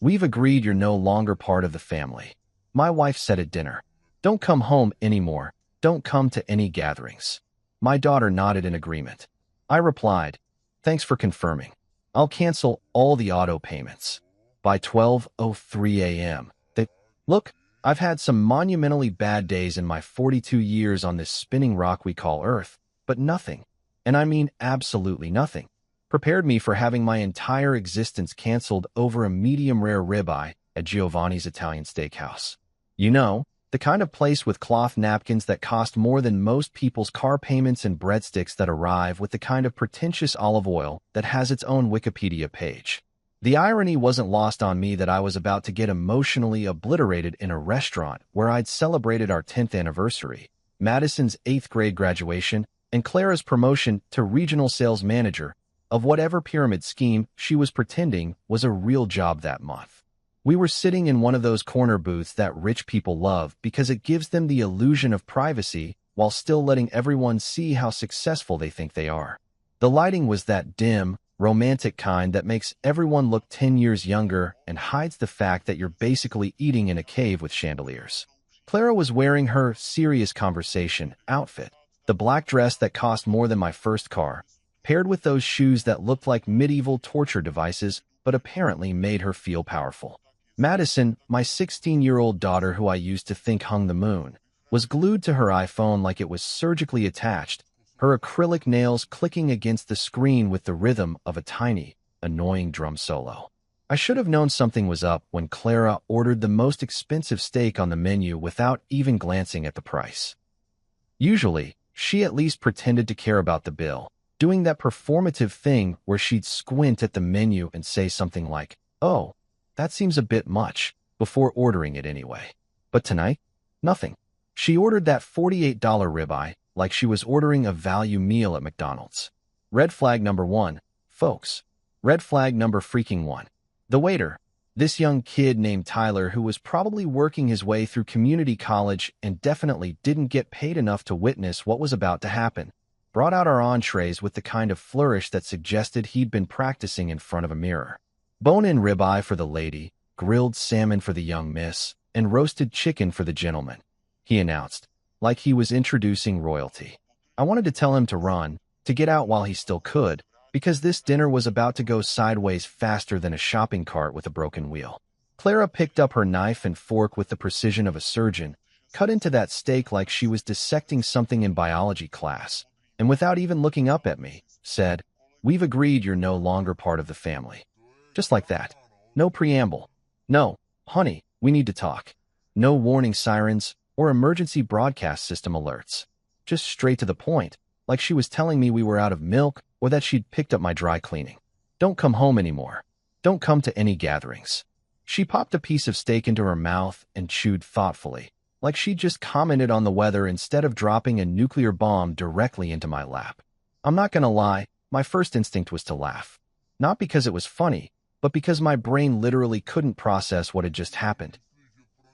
We've agreed you're no longer part of the family. My wife said at dinner. Don't come home anymore. Don't come to any gatherings. My daughter nodded in agreement. I replied, thanks for confirming. I'll cancel all the auto payments. By 12:03 a.m. Look, I've had some monumentally bad days in my 42 years on this spinning rock we call Earth, but nothing, and I mean absolutely nothing, prepared me for having my entire existence canceled over a medium-rare ribeye at Giovanni's Italian Steakhouse. You know, the kind of place with cloth napkins that cost more than most people's car payments and breadsticks that arrive with the kind of pretentious olive oil that has its own Wikipedia page. The irony wasn't lost on me that I was about to get emotionally obliterated in a restaurant where I'd celebrated our 10th anniversary, Madison's 8th grade graduation, and Clara's promotion to regional sales manager of whatever pyramid scheme she was pretending was a real job that month. We were sitting in one of those corner booths that rich people love because it gives them the illusion of privacy while still letting everyone see how successful they think they are. The lighting was that dim, romantic kind that makes everyone look 10 years younger and hides the fact that you're basically eating in a cave with chandeliers. Clara was wearing her serious conversation outfit, the black dress that cost more than my first car, paired with those shoes that looked like medieval torture devices but apparently made her feel powerful. Madison, my 16-year-old daughter who I used to think hung the moon, was glued to her iPhone like it was surgically attached, her acrylic nails clicking against the screen with the rhythm of a tiny, annoying drum solo. I should have known something was up when Clara ordered the most expensive steak on the menu without even glancing at the price. Usually, she at least pretended to care about the bill, doing that performative thing where she'd squint at the menu and say something like, "Oh, that seems a bit much," before ordering it anyway. But tonight, nothing. She ordered that $48 ribeye like she was ordering a value meal at McDonald's. Red flag number one, folks. Red flag number freaking one. The waiter, this young kid named Tyler who was probably working his way through community college and definitely didn't get paid enough to witness what was about to happen, brought out our entrees with the kind of flourish that suggested he'd been practicing in front of a mirror. Bone-in ribeye for the lady, grilled salmon for the young miss, and roasted chicken for the gentleman, he announced, like he was introducing royalty. I wanted to tell him to run, to get out while he still could, because this dinner was about to go sideways faster than a shopping cart with a broken wheel. Clara picked up her knife and fork with the precision of a surgeon, cut into that steak like she was dissecting something in biology class, and without even looking up at me, said, "We've agreed you're no longer part of the family." Just like that. No preamble. No, honey, we need to talk. No warning sirens or emergency broadcast system alerts. Just straight to the point, like she was telling me we were out of milk or that she'd picked up my dry cleaning. Don't come home anymore. Don't come to any gatherings. She popped a piece of steak into her mouth and chewed thoughtfully, like she'd just commented on the weather instead of dropping a nuclear bomb directly into my lap. I'm not gonna lie, my first instinct was to laugh. Not because it was funny, but because my brain literally couldn't process what had just happened.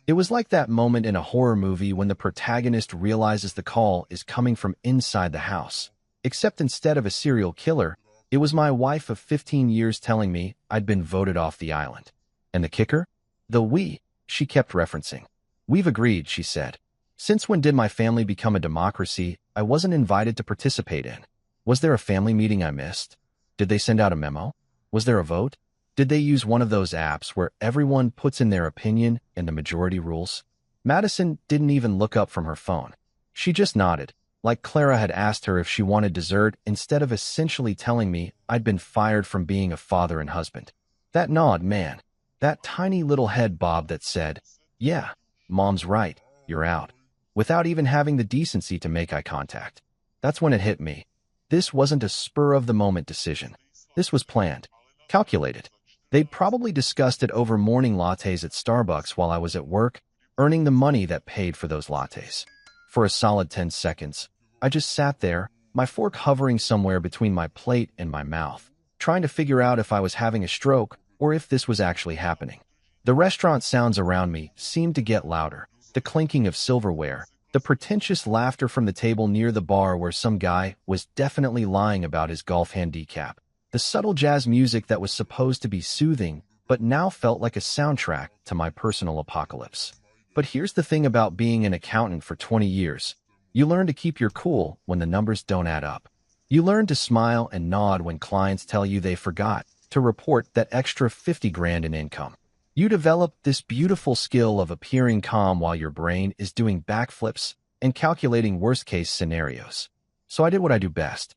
It was like that moment in a horror movie when the protagonist realizes the call is coming from inside the house. Except instead of a serial killer, it was my wife of 15 years telling me I'd been voted off the island. And the kicker? The we, she kept referencing. We've agreed, she said. Since when did my family become a democracy I wasn't invited to participate in? Was there a family meeting I missed? Did they send out a memo? Was there a vote? Did they use one of those apps where everyone puts in their opinion and the majority rules? Madison didn't even look up from her phone. She just nodded, like Clara had asked her if she wanted dessert instead of essentially telling me I'd been fired from being a father and husband. That nod, man. That tiny little head bob that said, "Yeah, Mom's right, you're out," without even having the decency to make eye contact. That's when it hit me. This wasn't a spur-of-the-moment decision. This was planned, calculated. They'd probably discussed it over morning lattes at Starbucks while I was at work, earning the money that paid for those lattes. For a solid 10 seconds, I just sat there, my fork hovering somewhere between my plate and my mouth, trying to figure out if I was having a stroke or if this was actually happening. The restaurant sounds around me seemed to get louder, the clinking of silverware, the pretentious laughter from the table near the bar where some guy was definitely lying about his golf handicap. The subtle jazz music that was supposed to be soothing but now felt like a soundtrack to my personal apocalypse. But here's the thing about being an accountant for 20 years. You learn to keep your cool when the numbers don't add up. You learn to smile and nod when clients tell you they forgot to report that extra 50 grand in income. You develop this beautiful skill of appearing calm while your brain is doing backflips and calculating worst-case scenarios. So I did what I do best.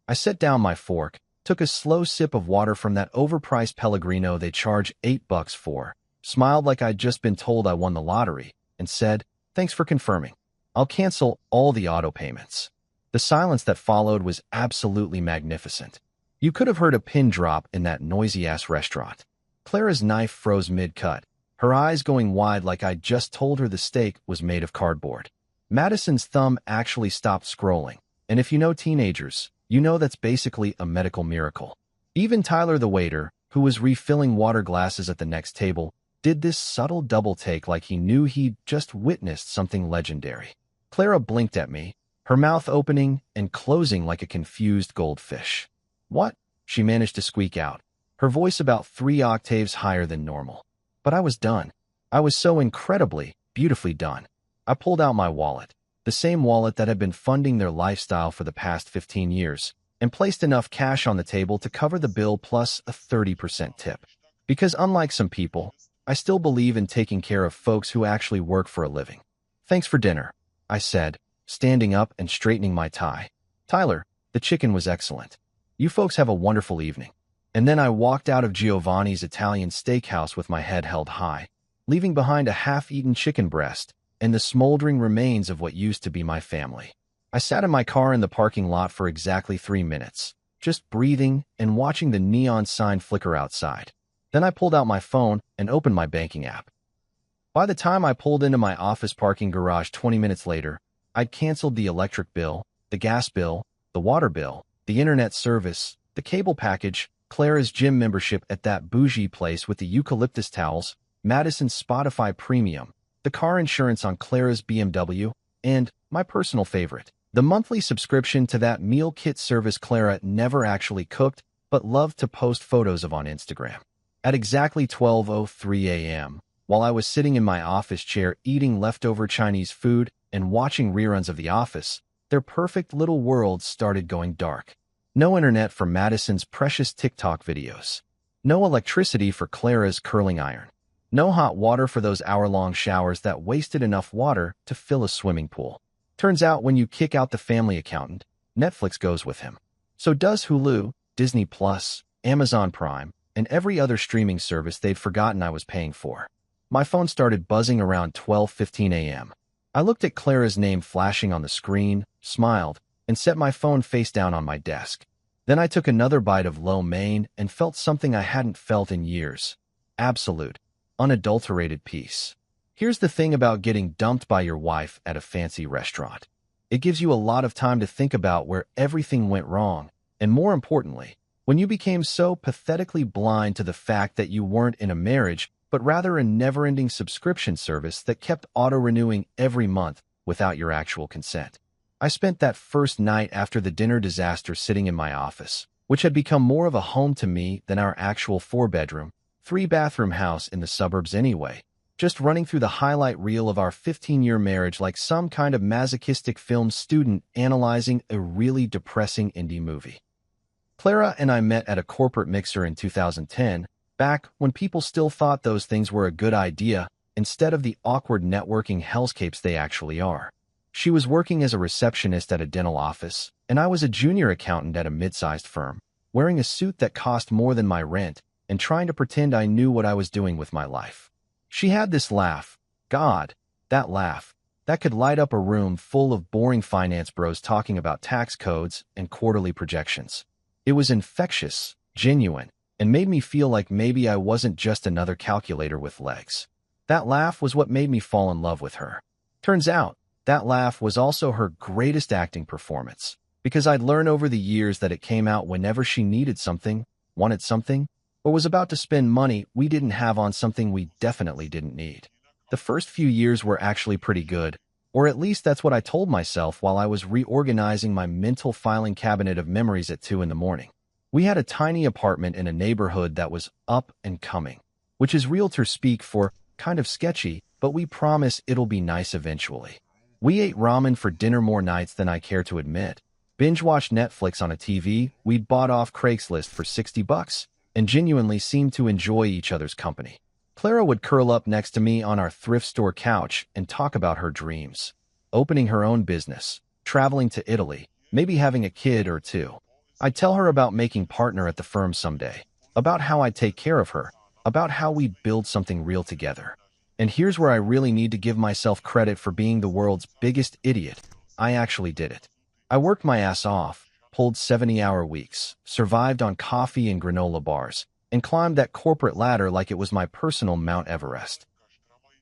I set down my fork, took a slow sip of water from that overpriced Pellegrino they charge $8 for, smiled like I'd just been told I won the lottery, and said, "Thanks for confirming. I'll cancel all the auto payments." The silence that followed was absolutely magnificent. You could have heard a pin drop in that noisy-ass restaurant. Clara's knife froze mid-cut, her eyes going wide like I'd just told her the steak was made of cardboard. Madison's thumb actually stopped scrolling, and if you know teenagers, you know that's basically a medical miracle. Even Tyler the waiter, who was refilling water glasses at the next table, did this subtle double take like he knew he'd just witnessed something legendary. Clara blinked at me, her mouth opening and closing like a confused goldfish. "What?" she managed to squeak out, her voice about 3 octaves higher than normal. But I was done. I was so incredibly, beautifully done. I pulled out my wallet, the same wallet that had been funding their lifestyle for the past 15 years, and placed enough cash on the table to cover the bill plus a 30% tip. Because unlike some people, I still believe in taking care of folks who actually work for a living. "Thanks for dinner," I said, standing up and straightening my tie. "Tyler, the chicken was excellent. You folks have a wonderful evening." And then I walked out of Giovanni's Italian steakhouse with my head held high, leaving behind a half-eaten chicken breast and the smoldering remains of what used to be my family. I sat in my car in the parking lot for exactly 3 minutes, just breathing and watching the neon sign flicker outside. Then I pulled out my phone and opened my banking app. By the time I pulled into my office parking garage 20 minutes later, I'd canceled the electric bill, the gas bill, the water bill, the internet service, the cable package, Clara's gym membership at that bougie place with the eucalyptus towels, Madison's Spotify Premium, the car insurance on Clara's BMW, and, my personal favorite, the monthly subscription to that meal kit service Clara never actually cooked but loved to post photos of on Instagram. At exactly 12:03 a.m., while I was sitting in my office chair eating leftover Chinese food and watching reruns of The Office, their perfect little world started going dark. No internet for Madison's precious TikTok videos. No electricity for Clara's curling iron. No hot water for those hour-long showers that wasted enough water to fill a swimming pool. Turns out when you kick out the family accountant, Netflix goes with him. So does Hulu, Disney Plus, Amazon Prime, and every other streaming service they'd forgotten I was paying for. My phone started buzzing around 12:15 a.m. I looked at Clara's name flashing on the screen, smiled, and set my phone face down on my desk. Then I took another bite of lo mein and felt something I hadn't felt in years. Absolute, unadulterated peace. Here's the thing about getting dumped by your wife at a fancy restaurant. It gives you a lot of time to think about where everything went wrong, and more importantly, when you became so pathetically blind to the fact that you weren't in a marriage, but rather a never-ending subscription service that kept auto-renewing every month without your actual consent. I spent that first night after the dinner disaster sitting in my office, which had become more of a home to me than our actual 4-bedroom, 3-bathroom house in the suburbs anyway, just running through the highlight reel of our 15-year marriage like some kind of masochistic film student analyzing a really depressing indie movie. Clara and I met at a corporate mixer in 2010, back when people still thought those things were a good idea instead of the awkward networking hellscapes they actually are. She was working as a receptionist at a dental office, and I was a junior accountant at a mid-sized firm, wearing a suit that cost more than my rent and trying to pretend I knew what I was doing with my life. She had this laugh. God, that laugh. That could light up a room full of boring finance bros talking about tax codes and quarterly projections. It was infectious, genuine, and made me feel like maybe I wasn't just another calculator with legs. That laugh was what made me fall in love with her. Turns out, that laugh was also her greatest acting performance, because I'd learned over the years that it came out whenever she needed something, wanted something, or was about to spend money we didn't have on something we definitely didn't need. The first few years were actually pretty good, or at least that's what I told myself while I was reorganizing my mental filing cabinet of memories at 2 in the morning. We had a tiny apartment in a neighborhood that was up and coming, which is realtor speak for kind of sketchy, but we promise it'll be nice eventually. We ate ramen for dinner more nights than I care to admit, binge-watched Netflix on a TV we'd bought off Craigslist for $60, and genuinely seemed to enjoy each other's company. Clara would curl up next to me on our thrift store couch and talk about her dreams. Opening her own business, traveling to Italy, maybe having a kid or two. I'd tell her about making partner at the firm someday, about how I'd take care of her, about how we'd build something real together. And here's where I really need to give myself credit for being the world's biggest idiot. I actually did it. I worked my ass off, pulled 70-hour weeks, survived on coffee and granola bars, and climbed that corporate ladder like it was my personal Mount Everest.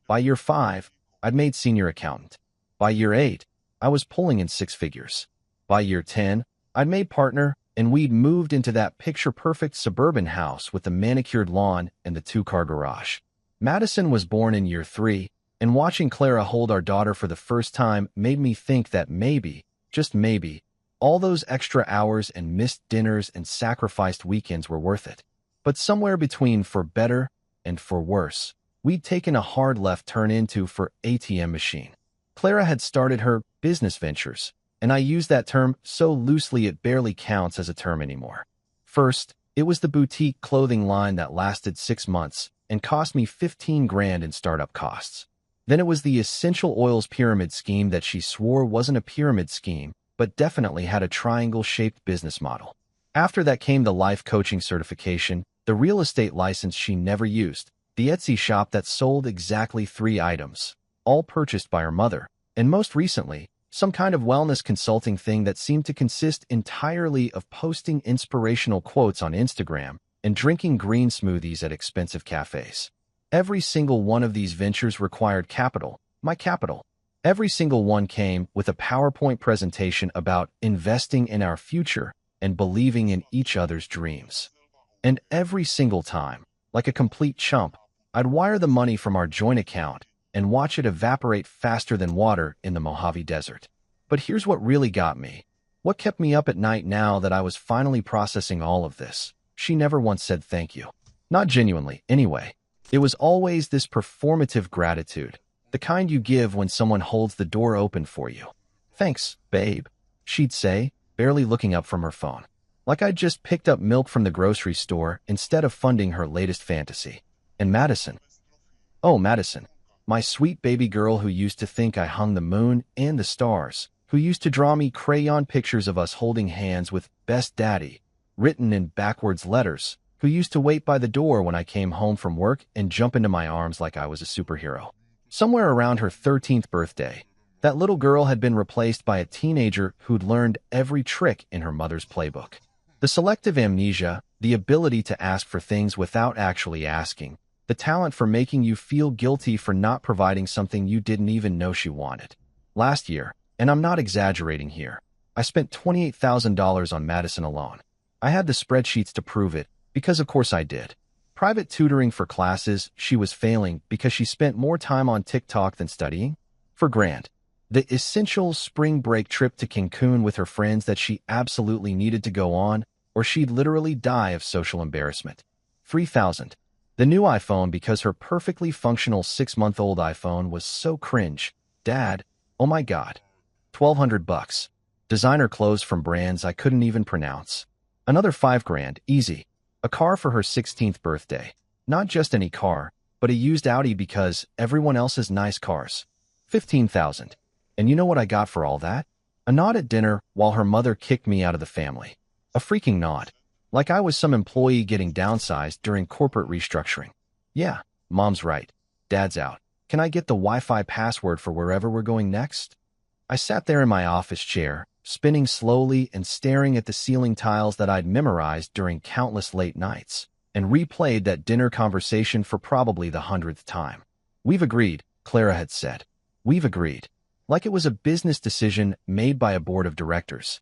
By year 5, I'd made senior accountant. By year 8, I was pulling in 6 figures. By year 10, I'd made partner, and we'd moved into that picture-perfect suburban house with the manicured lawn and the 2-car garage. Madison was born in year 3, and watching Clara hold our daughter for the first time made me think that maybe, just maybe, all those extra hours and missed dinners and sacrificed weekends were worth it. But somewhere between for better and for worse, we'd taken a hard left turn into for ATM machine. Clara had started her business ventures, and I use that term so loosely it barely counts as a term anymore. First, it was the boutique clothing line that lasted 6 months and cost me $15,000 in startup costs. Then it was the essential oils pyramid scheme that she swore wasn't a pyramid scheme, but definitely had a triangle-shaped business model. After that came the life coaching certification, the real estate license she never used, the Etsy shop that sold exactly 3 items, all purchased by her mother, and most recently, some kind of wellness consulting thing that seemed to consist entirely of posting inspirational quotes on Instagram and drinking green smoothies at expensive cafes. Every single one of these ventures required capital, my capital. Every single one came with a PowerPoint presentation about investing in our future and believing in each other's dreams. And every single time, like a complete chump, I'd wire the money from our joint account and watch it evaporate faster than water in the Mojave Desert. But here's what really got me. What kept me up at night now that I was finally processing all of this? She never once said thank you. Not genuinely, anyway. It was always this performative gratitude, the kind you give when someone holds the door open for you. Thanks, babe, she'd say, barely looking up from her phone. Like I'd just picked up milk from the grocery store instead of funding her latest fantasy. And Madison. Oh, Madison. My sweet baby girl who used to think I hung the moon and the stars, who used to draw me crayon pictures of us holding hands with Best Daddy, written in backwards letters, who used to wait by the door when I came home from work and jump into my arms like I was a superhero. Somewhere around her 13th birthday, that little girl had been replaced by a teenager who'd learned every trick in her mother's playbook. The selective amnesia, the ability to ask for things without actually asking, the talent for making you feel guilty for not providing something you didn't even know she wanted. Last year, and I'm not exaggerating here, I spent $28,000 on Madison alone. I had the spreadsheets to prove it, because of course I did. Private tutoring for classes she was failing because she spent more time on TikTok than studying. For Grant, the essential spring break trip to Cancun with her friends that she absolutely needed to go on, or she'd literally die of social embarrassment. $3,000. The new iPhone because her perfectly functional 6-month-old iPhone was so cringe. Dad, oh my God. $1,200. Designer clothes from brands I couldn't even pronounce. Another $5,000, easy. A car for her 16th birthday. Not just any car, but a used Audi because everyone else has nice cars. $15,000. And you know what I got for all that? A nod at dinner while her mother kicked me out of the family. A freaking nod. Like I was some employee getting downsized during corporate restructuring. Yeah, Mom's right. Dad's out. Can I get the Wi-Fi password for wherever we're going next? I sat there in my office chair, spinning slowly and staring at the ceiling tiles that I'd memorized during countless late nights, and replayed that dinner conversation for probably the 100th time. We've agreed, Clara had said. We've agreed. Like it was a business decision made by a board of directors.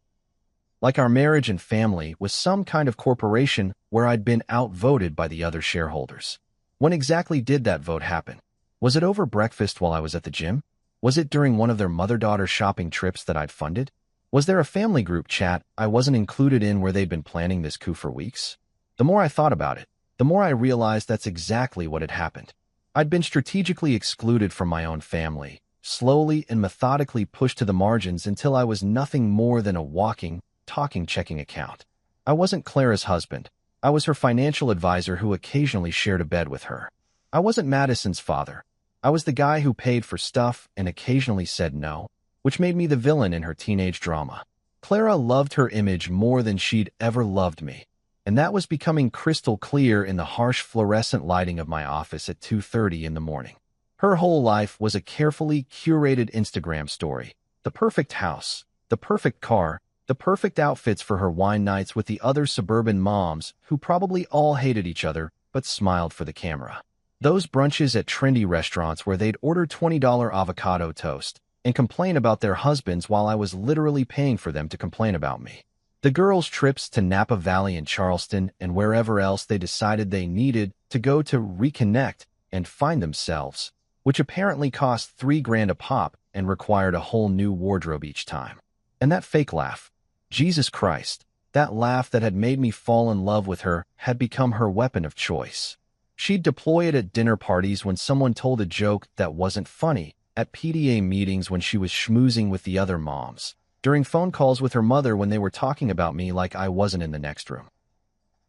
Like our marriage and family was some kind of corporation where I'd been outvoted by the other shareholders. When exactly did that vote happen? Was it over breakfast while I was at the gym? Was it during one of their mother-daughter shopping trips that I'd funded? Was there a family group chat I wasn't included in where they'd been planning this coup for weeks? The more I thought about it, the more I realized that's exactly what had happened. I'd been strategically excluded from my own family, slowly and methodically pushed to the margins until I was nothing more than a walking, talking checking account. I wasn't Clara's husband. I was her financial advisor who occasionally shared a bed with her. I wasn't Madison's father. I was the guy who paid for stuff and occasionally said no, which made me the villain in her teenage drama. Clara loved her image more than she'd ever loved me, and that was becoming crystal clear in the harsh fluorescent lighting of my office at 2:30 in the morning. Her whole life was a carefully curated Instagram story. The perfect house, the perfect car, the perfect outfits for her wine nights with the other suburban moms who probably all hated each other but smiled for the camera. Those brunches at trendy restaurants where they'd order $20 avocado toast and complain about their husbands while I was literally paying for them to complain about me. The girls' trips to Napa Valley and Charleston and wherever else they decided they needed to go to reconnect and find themselves, which apparently cost $3,000 a pop and required a whole new wardrobe each time. And that fake laugh. Jesus Christ, that laugh that had made me fall in love with her had become her weapon of choice. She'd deploy it at dinner parties when someone told a joke that wasn't funny, at PTA meetings when she was schmoozing with the other moms, during phone calls with her mother when they were talking about me like I wasn't in the next room.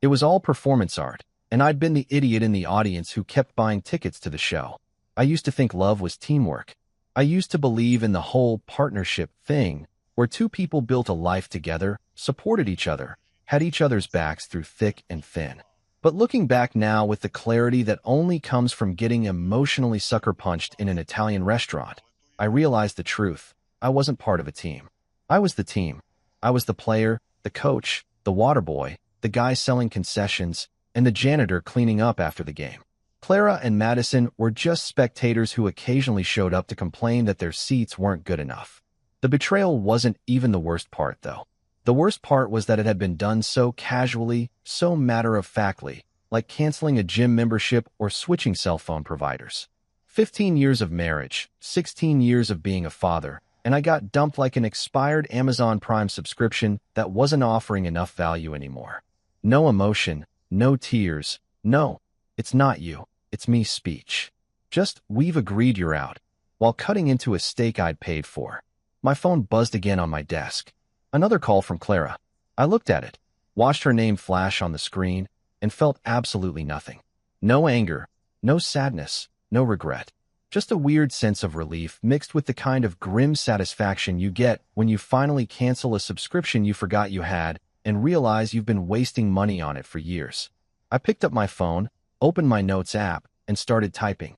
It was all performance art, and I'd been the idiot in the audience who kept buying tickets to the show. I used to think love was teamwork. I used to believe in the whole partnership thing, where two people built a life together, supported each other, had each other's backs through thick and thin. But looking back now with the clarity that only comes from getting emotionally sucker-punched in an Italian restaurant, I realized the truth. I wasn't part of a team. I was the team. I was the player, the coach, the water boy, the guy selling concessions, and the janitor cleaning up after the game. Clara and Madison were just spectators who occasionally showed up to complain that their seats weren't good enough. The betrayal wasn't even the worst part, though. The worst part was that it had been done so casually, so matter-of-factly, like canceling a gym membership or switching cell phone providers. 15 years of marriage, 16 years of being a father, and I got dumped like an expired Amazon Prime subscription that wasn't offering enough value anymore. No emotion, no tears, no, it's not you, it's me speech. Just, we've agreed you're out, while cutting into a steak I'd paid for. My phone buzzed again on my desk. Another call from Clara. I looked at it, watched her name flash on the screen, and felt absolutely nothing. No anger, no sadness, no regret. Just a weird sense of relief mixed with the kind of grim satisfaction you get when you finally cancel a subscription you forgot you had and realize you've been wasting money on it for years. I picked up my phone, opened my Notes app, and started typing.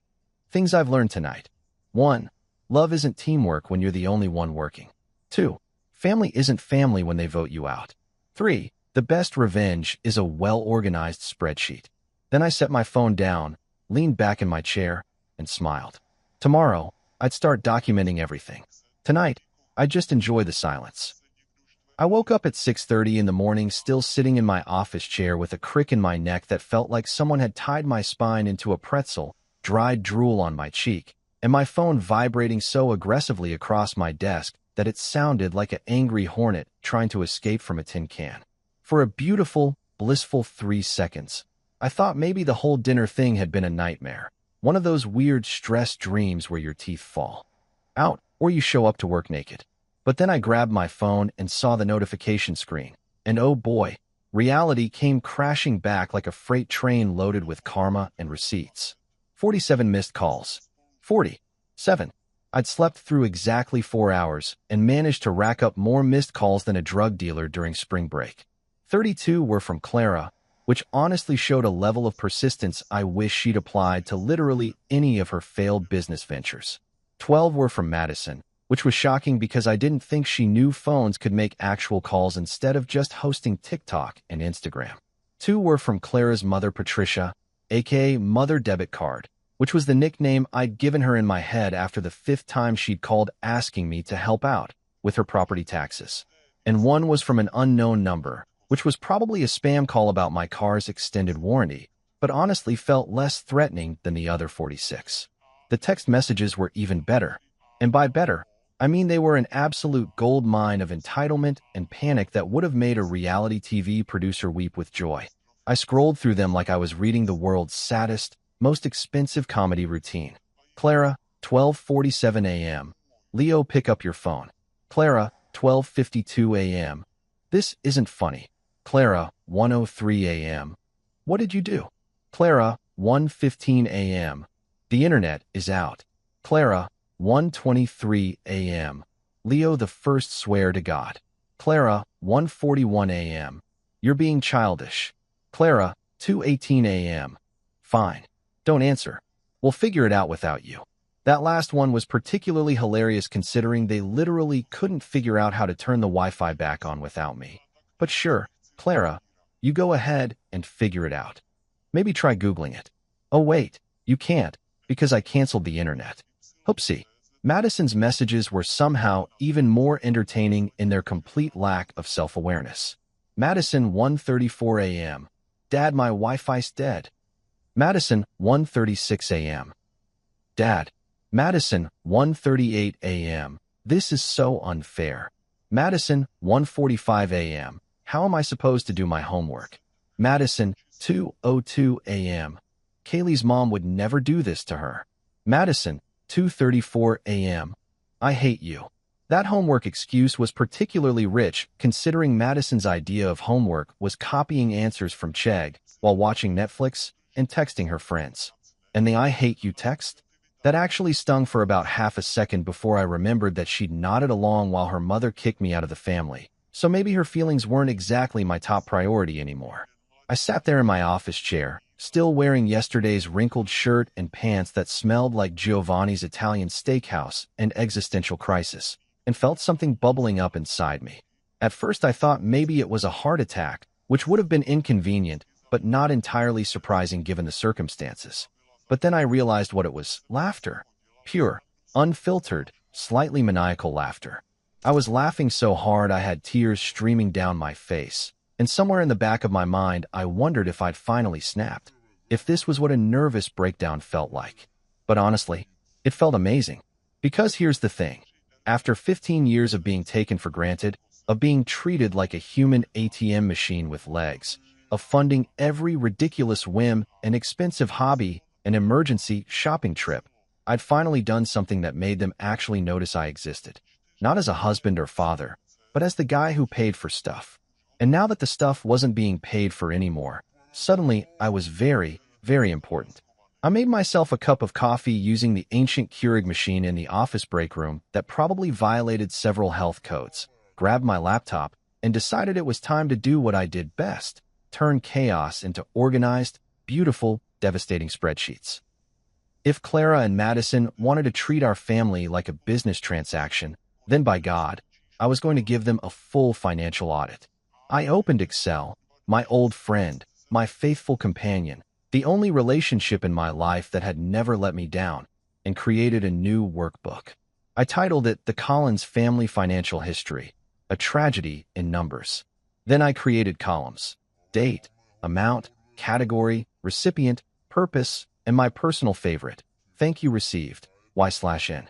Things I've learned tonight. 1. Love isn't teamwork when you're the only one working. 2. Family isn't family when they vote you out. 3. The best revenge is a well-organized spreadsheet. Then I set my phone down, leaned back in my chair, and smiled. Tomorrow, I'd start documenting everything. Tonight, I'd just enjoy the silence. I woke up at 6:30 in the morning still sitting in my office chair with a crick in my neck that felt like someone had tied my spine into a pretzel, dried drool on my cheek, and my phone vibrating so aggressively across my desk that it sounded like an angry hornet trying to escape from a tin can. For a beautiful, blissful 3 seconds, I thought maybe the whole dinner thing had been a nightmare, one of those weird stress dreams where your teeth fall out or you show up to work naked. But then I grabbed my phone and saw the notification screen, and oh boy, reality came crashing back like a freight train loaded with karma and receipts. 47 missed calls. 47. I'd slept through exactly 4 hours and managed to rack up more missed calls than a drug dealer during spring break. 32 were from Clara, which honestly showed a level of persistence I wish she'd applied to literally any of her failed business ventures. 12 were from Madison, which was shocking because I didn't think she knew phones could make actual calls instead of just hosting TikTok and Instagram. 2 were from Clara's mother, Patricia, aka Mother Debit Card, which was the nickname I'd given her in my head after the 5th time she'd called asking me to help out with her property taxes. And 1 was from an unknown number, which was probably a spam call about my car's extended warranty, but honestly felt less threatening than the other 46. The text messages were even better. And by better, I mean, they were an absolute gold mine of entitlement and panic that would have made a reality TV producer weep with joy. I scrolled through them like I was reading the world's saddest, most expensive comedy routine. Clara, 12:47 a.m. Leo, pick up your phone. Clara, 12:52 a.m. This isn't funny. Clara, 1:03 a.m. What did you do? Clara, 1:15 a.m. The internet is out. Clara, 1:23 a.m. Leo, the first, swear to God. Clara, 1:41 a.m. You're being childish. Clara, 2:18 a.m. Fine. Don't answer. We'll figure it out without you. That last one was particularly hilarious considering they literally couldn't figure out how to turn the Wi-Fi back on without me. But sure, Clara, you go ahead and figure it out. Maybe try Googling it. Oh wait, you can't, because I canceled the internet. Oopsie. Madison's messages were somehow even more entertaining in their complete lack of self-awareness. Madison, 1:34 a.m. Dad, my Wi-Fi's dead. Madison, 1:36 a.m. Dad. Madison, 1:38 a.m. This is so unfair. Madison, 1:45 a.m. How am I supposed to do my homework? Madison, 2:02 a.m. Kaylee's mom would never do this to her. Madison, 2:34 a.m. I hate you. That homework excuse was particularly rich considering Madison's idea of homework was copying answers from Chegg while watching Netflix and texting her friends. And the I hate you text? That actually stung for about half a second before I remembered that she'd nodded along while her mother kicked me out of the family, so maybe her feelings weren't exactly my top priority anymore. I sat there in my office chair, still wearing yesterday's wrinkled shirt and pants that smelled like Giovanni's Italian steakhouse and existential crisis, and felt something bubbling up inside me. At first I thought maybe it was a heart attack, which would have been inconvenient, but not entirely surprising given the circumstances. But then I realized what it was: laughter. Pure, unfiltered, slightly maniacal laughter. I was laughing so hard I had tears streaming down my face, and somewhere in the back of my mind I wondered if I'd finally snapped, if this was what a nervous breakdown felt like. But honestly, it felt amazing. Because here's the thing. After 15 years of being taken for granted, of being treated like a human ATM machine with legs, of funding every ridiculous whim, an expensive hobby, an emergency shopping trip, I'd finally done something that made them actually notice I existed. Not as a husband or father, but as the guy who paid for stuff. And now that the stuff wasn't being paid for anymore, suddenly I was very, very important. I made myself a cup of coffee using the ancient Keurig machine in the office break room that probably violated several health codes, grabbed my laptop, and decided it was time to do what I did best: turn chaos into organized, beautiful, devastating spreadsheets. If Clara and Madison wanted to treat our family like a business transaction, then by God, I was going to give them a full financial audit. I opened Excel, my old friend, my faithful companion, the only relationship in my life that had never let me down, and created a new workbook. I titled it The Collins Family Financial History, a Tragedy in Numbers. Then I created columns: date, amount, category, recipient, purpose, and my personal favorite, thank you received, Y/N.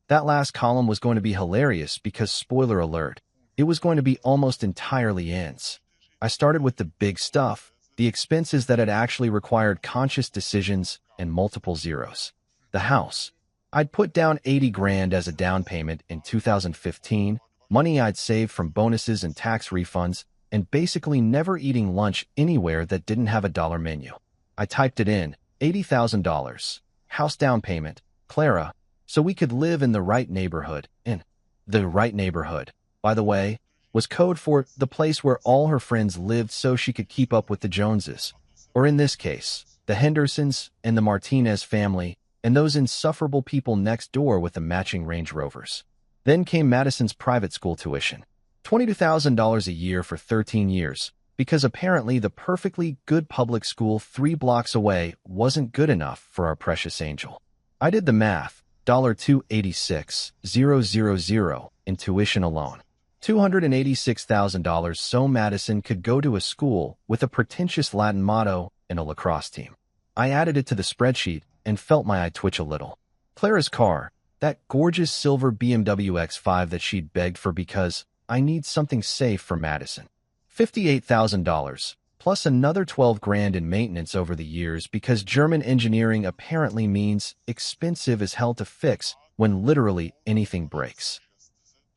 That last column was going to be hilarious because, spoiler alert, it was going to be almost entirely ends. I started with the big stuff, the expenses that had actually required conscious decisions and multiple zeros. The house. I'd put down 80 grand as a down payment in 2015, money I'd saved from bonuses and tax refunds, and basically never eating lunch anywhere that didn't have a dollar menu. I typed it in, $80,000, house down payment, Clara, so we could live in the right neighborhood. In the right neighborhood, by the way, was code for the place where all her friends lived so she could keep up with the Joneses, or in this case, the Hendersons and the Martinez family, and those insufferable people next door with the matching Range Rovers. Then came Madison's private school tuition, $22,000 a year for 13 years, because apparently the perfectly good public school 3 blocks away wasn't good enough for our precious angel. I did the math, $286,000 in tuition alone. $286,000 so Madison could go to a school with a pretentious Latin motto and a lacrosse team. I added it to the spreadsheet and felt my eye twitch a little. Clara's car, That gorgeous silver BMW X5 that she'd begged for because I need something safe for Madison. $58,000, plus another 12 grand in maintenance over the years because German engineering apparently means expensive as hell to fix when literally anything breaks.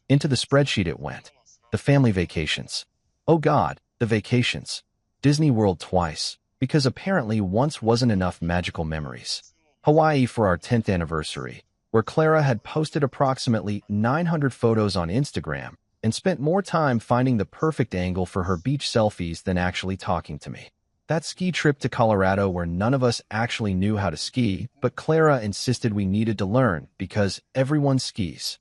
Into the spreadsheet it went. The family vacations. Oh God, the vacations. Disney World twice, because apparently once wasn't enough magical memories. Hawaii for our 10th anniversary, where Clara had posted approximately 900 photos on Instagram and spent more time finding the perfect angle for her beach selfies than actually talking to me. That ski trip to Colorado where none of us actually knew how to ski, but Clara insisted we needed to learn because everyone skis.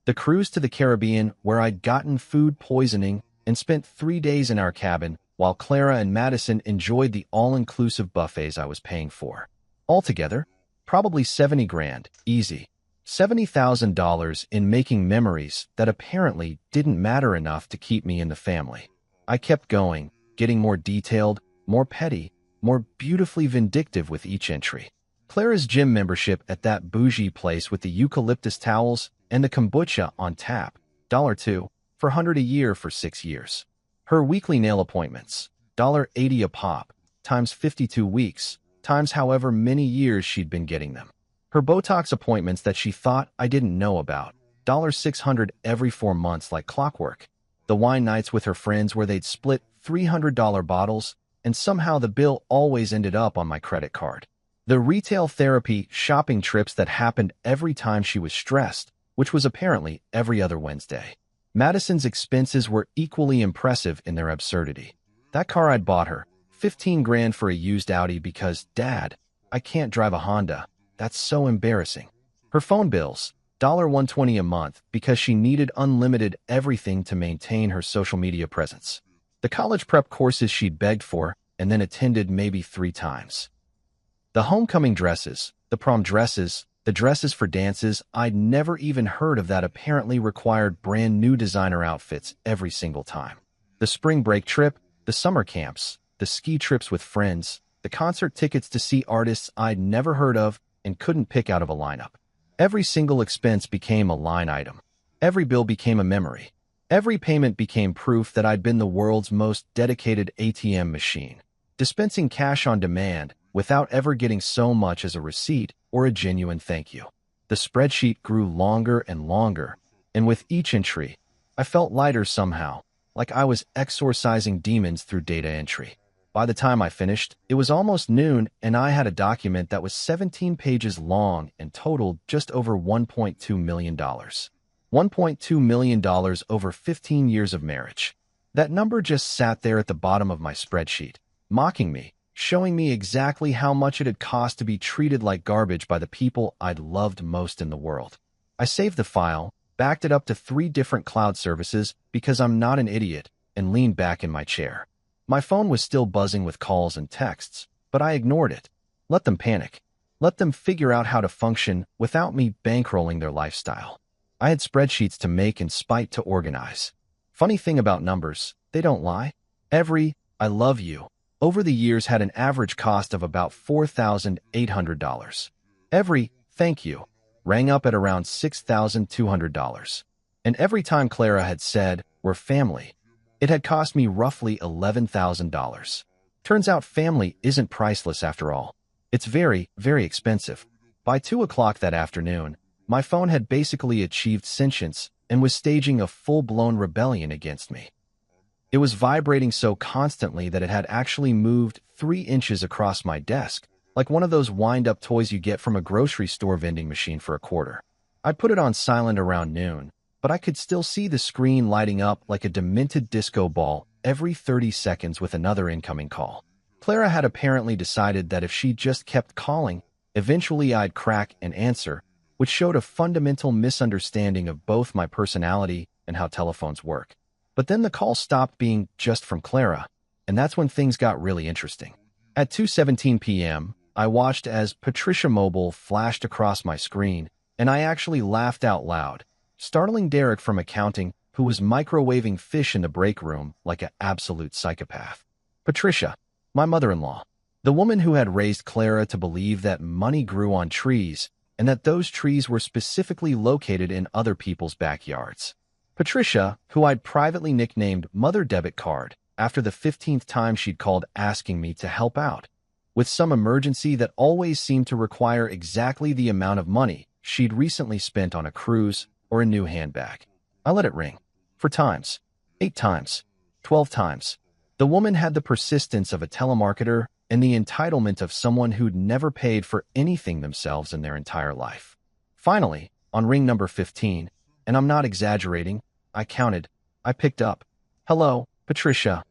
The cruise to the Caribbean where I'd gotten food poisoning and spent 3 days in our cabin while Clara and Madison enjoyed the all-inclusive buffets I was paying for. Altogether, probably 70 grand, easy. $70,000 in making memories that apparently didn't matter enough to keep me in the family. I kept going, getting more detailed, more petty, more beautifully vindictive with each entry. Clara's gym membership at that bougie place with the eucalyptus towels and the kombucha on tap, $2 for $100 a year for 6 years. Her weekly nail appointments, $80 a pop, times 52 weeks, times however many years she'd been getting them. Her Botox appointments that she thought I didn't know about, $600 every 4 months like clockwork. The wine nights with her friends where they'd split $300 bottles, and somehow the bill always ended up on my credit card. The retail therapy shopping trips that happened every time she was stressed, which was apparently every other Wednesday. Madison's expenses were equally impressive in their absurdity. That car I'd bought her, 15 grand for a used Audi because, Dad, I can't drive a Honda. That's so embarrassing. Her phone bills, $120 a month because she needed unlimited everything to maintain her social media presence. The college prep courses she'd begged for and then attended maybe 3 times. The homecoming dresses, the prom dresses, the dresses for dances, I'd never even heard of that apparently required brand new designer outfits every single time. The spring break trip, the summer camps, the ski trips with friends, the concert tickets to see artists I'd never heard of and couldn't pick out of a lineup. Every single expense became a line item. Every bill became a memory. Every payment became proof that I'd been the world's most dedicated ATM machine, dispensing cash on demand without ever getting so much as a receipt or a genuine thank you. The spreadsheet grew longer and longer, and with each entry, I felt lighter somehow, like I was exorcising demons through data entry. By the time I finished, it was almost noon, and I had a document that was 17 pages long and totaled just over $1.2 million. $1.2 million over 15 years of marriage. That number just sat there at the bottom of my spreadsheet, mocking me, showing me exactly how much it had cost to be treated like garbage by the people I'd loved most in the world. I saved the file, backed it up to 3 different cloud services because I'm not an idiot, and leaned back in my chair. My phone was still buzzing with calls and texts, but I ignored it. Let them panic. Let them figure out how to function without me bankrolling their lifestyle. I had spreadsheets to make and spite to organize. Funny thing about numbers, they don't lie. Every "I love you" over the years had an average cost of about $4,800. Every "thank you" rang up at around $6,200. And every time Clara had said, "we're family," it had cost me roughly $11,000. Turns out family isn't priceless after all. It's very, very expensive. By 2 o'clock that afternoon, my phone had basically achieved sentience and was staging a full-blown rebellion against me. It was vibrating so constantly that it had actually moved 3 inches across my desk, like one of those wind-up toys you get from a grocery store vending machine for a quarter. I put it on silent around noon, but I could still see the screen lighting up like a demented disco ball every 30 seconds with another incoming call. Clara had apparently decided that if she just kept calling, eventually I'd crack and answer, which showed a fundamental misunderstanding of both my personality and how telephones work. But then the call stopped being just from Clara, and that's when things got really interesting. At 2:17 p.m., I watched as Patricia Mobile flashed across my screen, and I actually laughed out loud, startling Derek from accounting, who was microwaving fish in the break room like an absolute psychopath. Patricia, my mother-in-law, the woman who had raised Clara to believe that money grew on trees and that those trees were specifically located in other people's backyards. Patricia, who I'd privately nicknamed Mother Debit Card, after the 15th time she'd called asking me to help out with some emergency that always seemed to require exactly the amount of money she'd recently spent on a cruise or a new handbag. I let it ring. For times. 8 times. 12 times. The woman had the persistence of a telemarketer and the entitlement of someone who'd never paid for anything themselves in their entire life. Finally, on ring number 15, and I'm not exaggerating, I counted, I picked up. "Hello, Patricia,"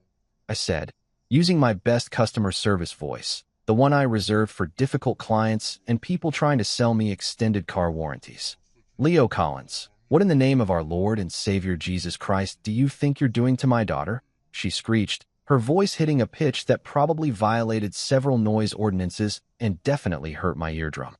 I said, using my best customer service voice, the one I reserved for difficult clients and people trying to sell me extended car warranties. "Leo Collins, what in the name of our Lord and Savior Jesus Christ do you think you're doing to my daughter?" she screeched, her voice hitting a pitch that probably violated several noise ordinances and definitely hurt my eardrum.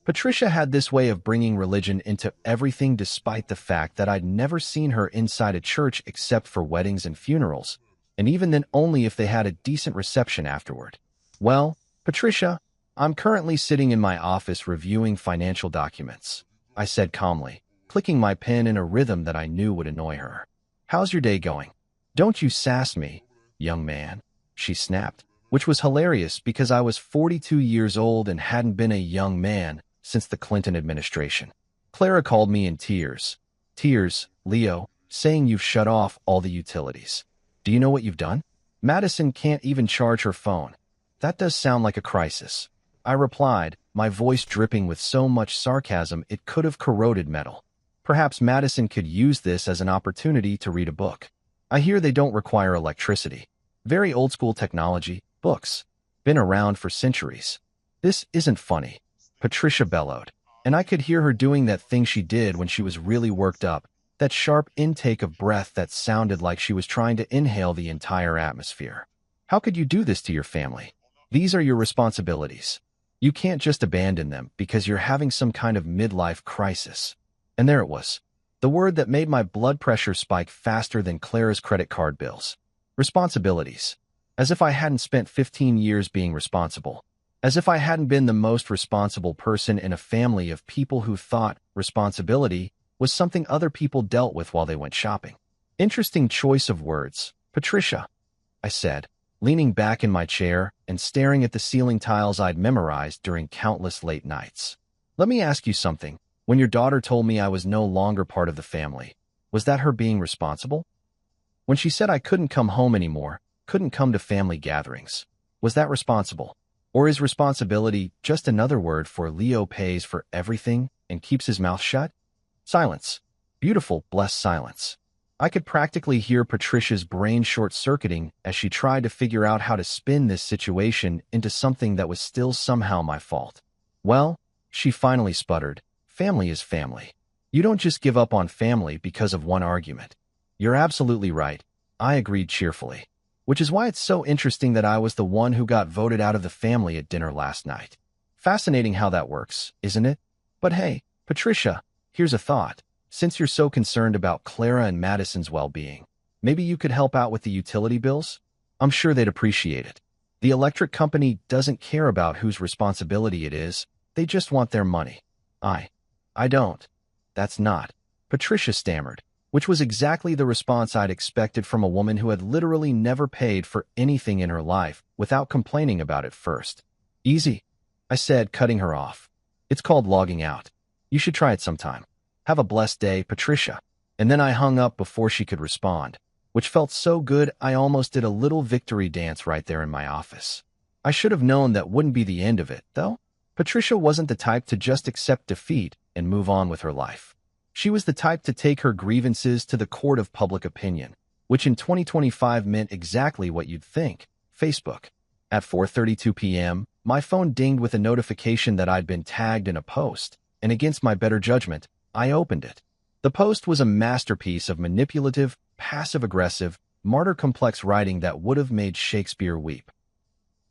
Patricia had this way of bringing religion into everything despite the fact that I'd never seen her inside a church except for weddings and funerals, and even then only if they had a decent reception afterward. "Well, Patricia, I'm currently sitting in my office reviewing financial documents," I said calmly, clicking my pen in a rhythm that I knew would annoy her. "How's your day going?" "Don't you sass me, young man," she snapped, which was hilarious because I was 42 years old and hadn't been a young man since the Clinton administration. Clara called me in tears. "Tears, Leo, saying you've shut off all the utilities. Do you know what you've done? Madison can't even charge her phone. That does sound like a crisis," I replied, my voice dripping with so much sarcasm it could have corroded metal. "Perhaps Madison could use this as an opportunity to read a book. I hear they don't require electricity. Very old-school technology, books. Been around for centuries." "This isn't funny," Patricia bellowed, and I could hear her doing that thing she did when she was really worked up, that sharp intake of breath that sounded like she was trying to inhale the entire atmosphere. "How could you do this to your family? These are your responsibilities. You can't just abandon them because you're having some kind of midlife crisis." And there it was, the word that made my blood pressure spike faster than Clara's credit card bills. Responsibilities. As if I hadn't spent 15 years being responsible. As if I hadn't been the most responsible person in a family of people who thought responsibility was something other people dealt with while they went shopping. "Interesting choice of words, Patricia," I said, leaning back in my chair and staring at the ceiling tiles I'd memorized during countless late nights. "Let me ask you something. When your daughter told me I was no longer part of the family, was that her being responsible? When she said I couldn't come home anymore, couldn't come to family gatherings, was that responsible? Or is responsibility just another word for Leo pays for everything and keeps his mouth shut?" Silence. Beautiful, blessed silence. I could practically hear Patricia's brain short-circuiting as she tried to figure out how to spin this situation into something that was still somehow my fault. "Well," she finally sputtered, "family is family. You don't just give up on family because of one argument." "You're absolutely right," I agreed cheerfully. "Which is why it's so interesting that I was the one who got voted out of the family at dinner last night. Fascinating how that works, isn't it? But hey, Patricia, here's a thought. Since you're so concerned about Clara and Madison's well-being, maybe you could help out with the utility bills? I'm sure they'd appreciate it. The electric company doesn't care about whose responsibility it is. They just want their money." I don't. That's not," Patricia stammered, which was exactly the response I'd expected from a woman who had literally never paid for anything in her life without complaining about it first. "Easy," I said, cutting her off. "It's called logging out. You should try it sometime. Have a blessed day, Patricia." And then I hung up before she could respond, which felt so good I almost did a little victory dance right there in my office. I should have known that wouldn't be the end of it, though. Patricia wasn't the type to just accept defeat and move on with her life. She was the type to take her grievances to the court of public opinion, which in 2025 meant exactly what you'd think: Facebook. At 4:32 p.m., my phone dinged with a notification that I'd been tagged in a post, and against my better judgment, I opened it. The post was a masterpiece of manipulative, passive-aggressive, martyr-complex writing that would have made Shakespeare weep.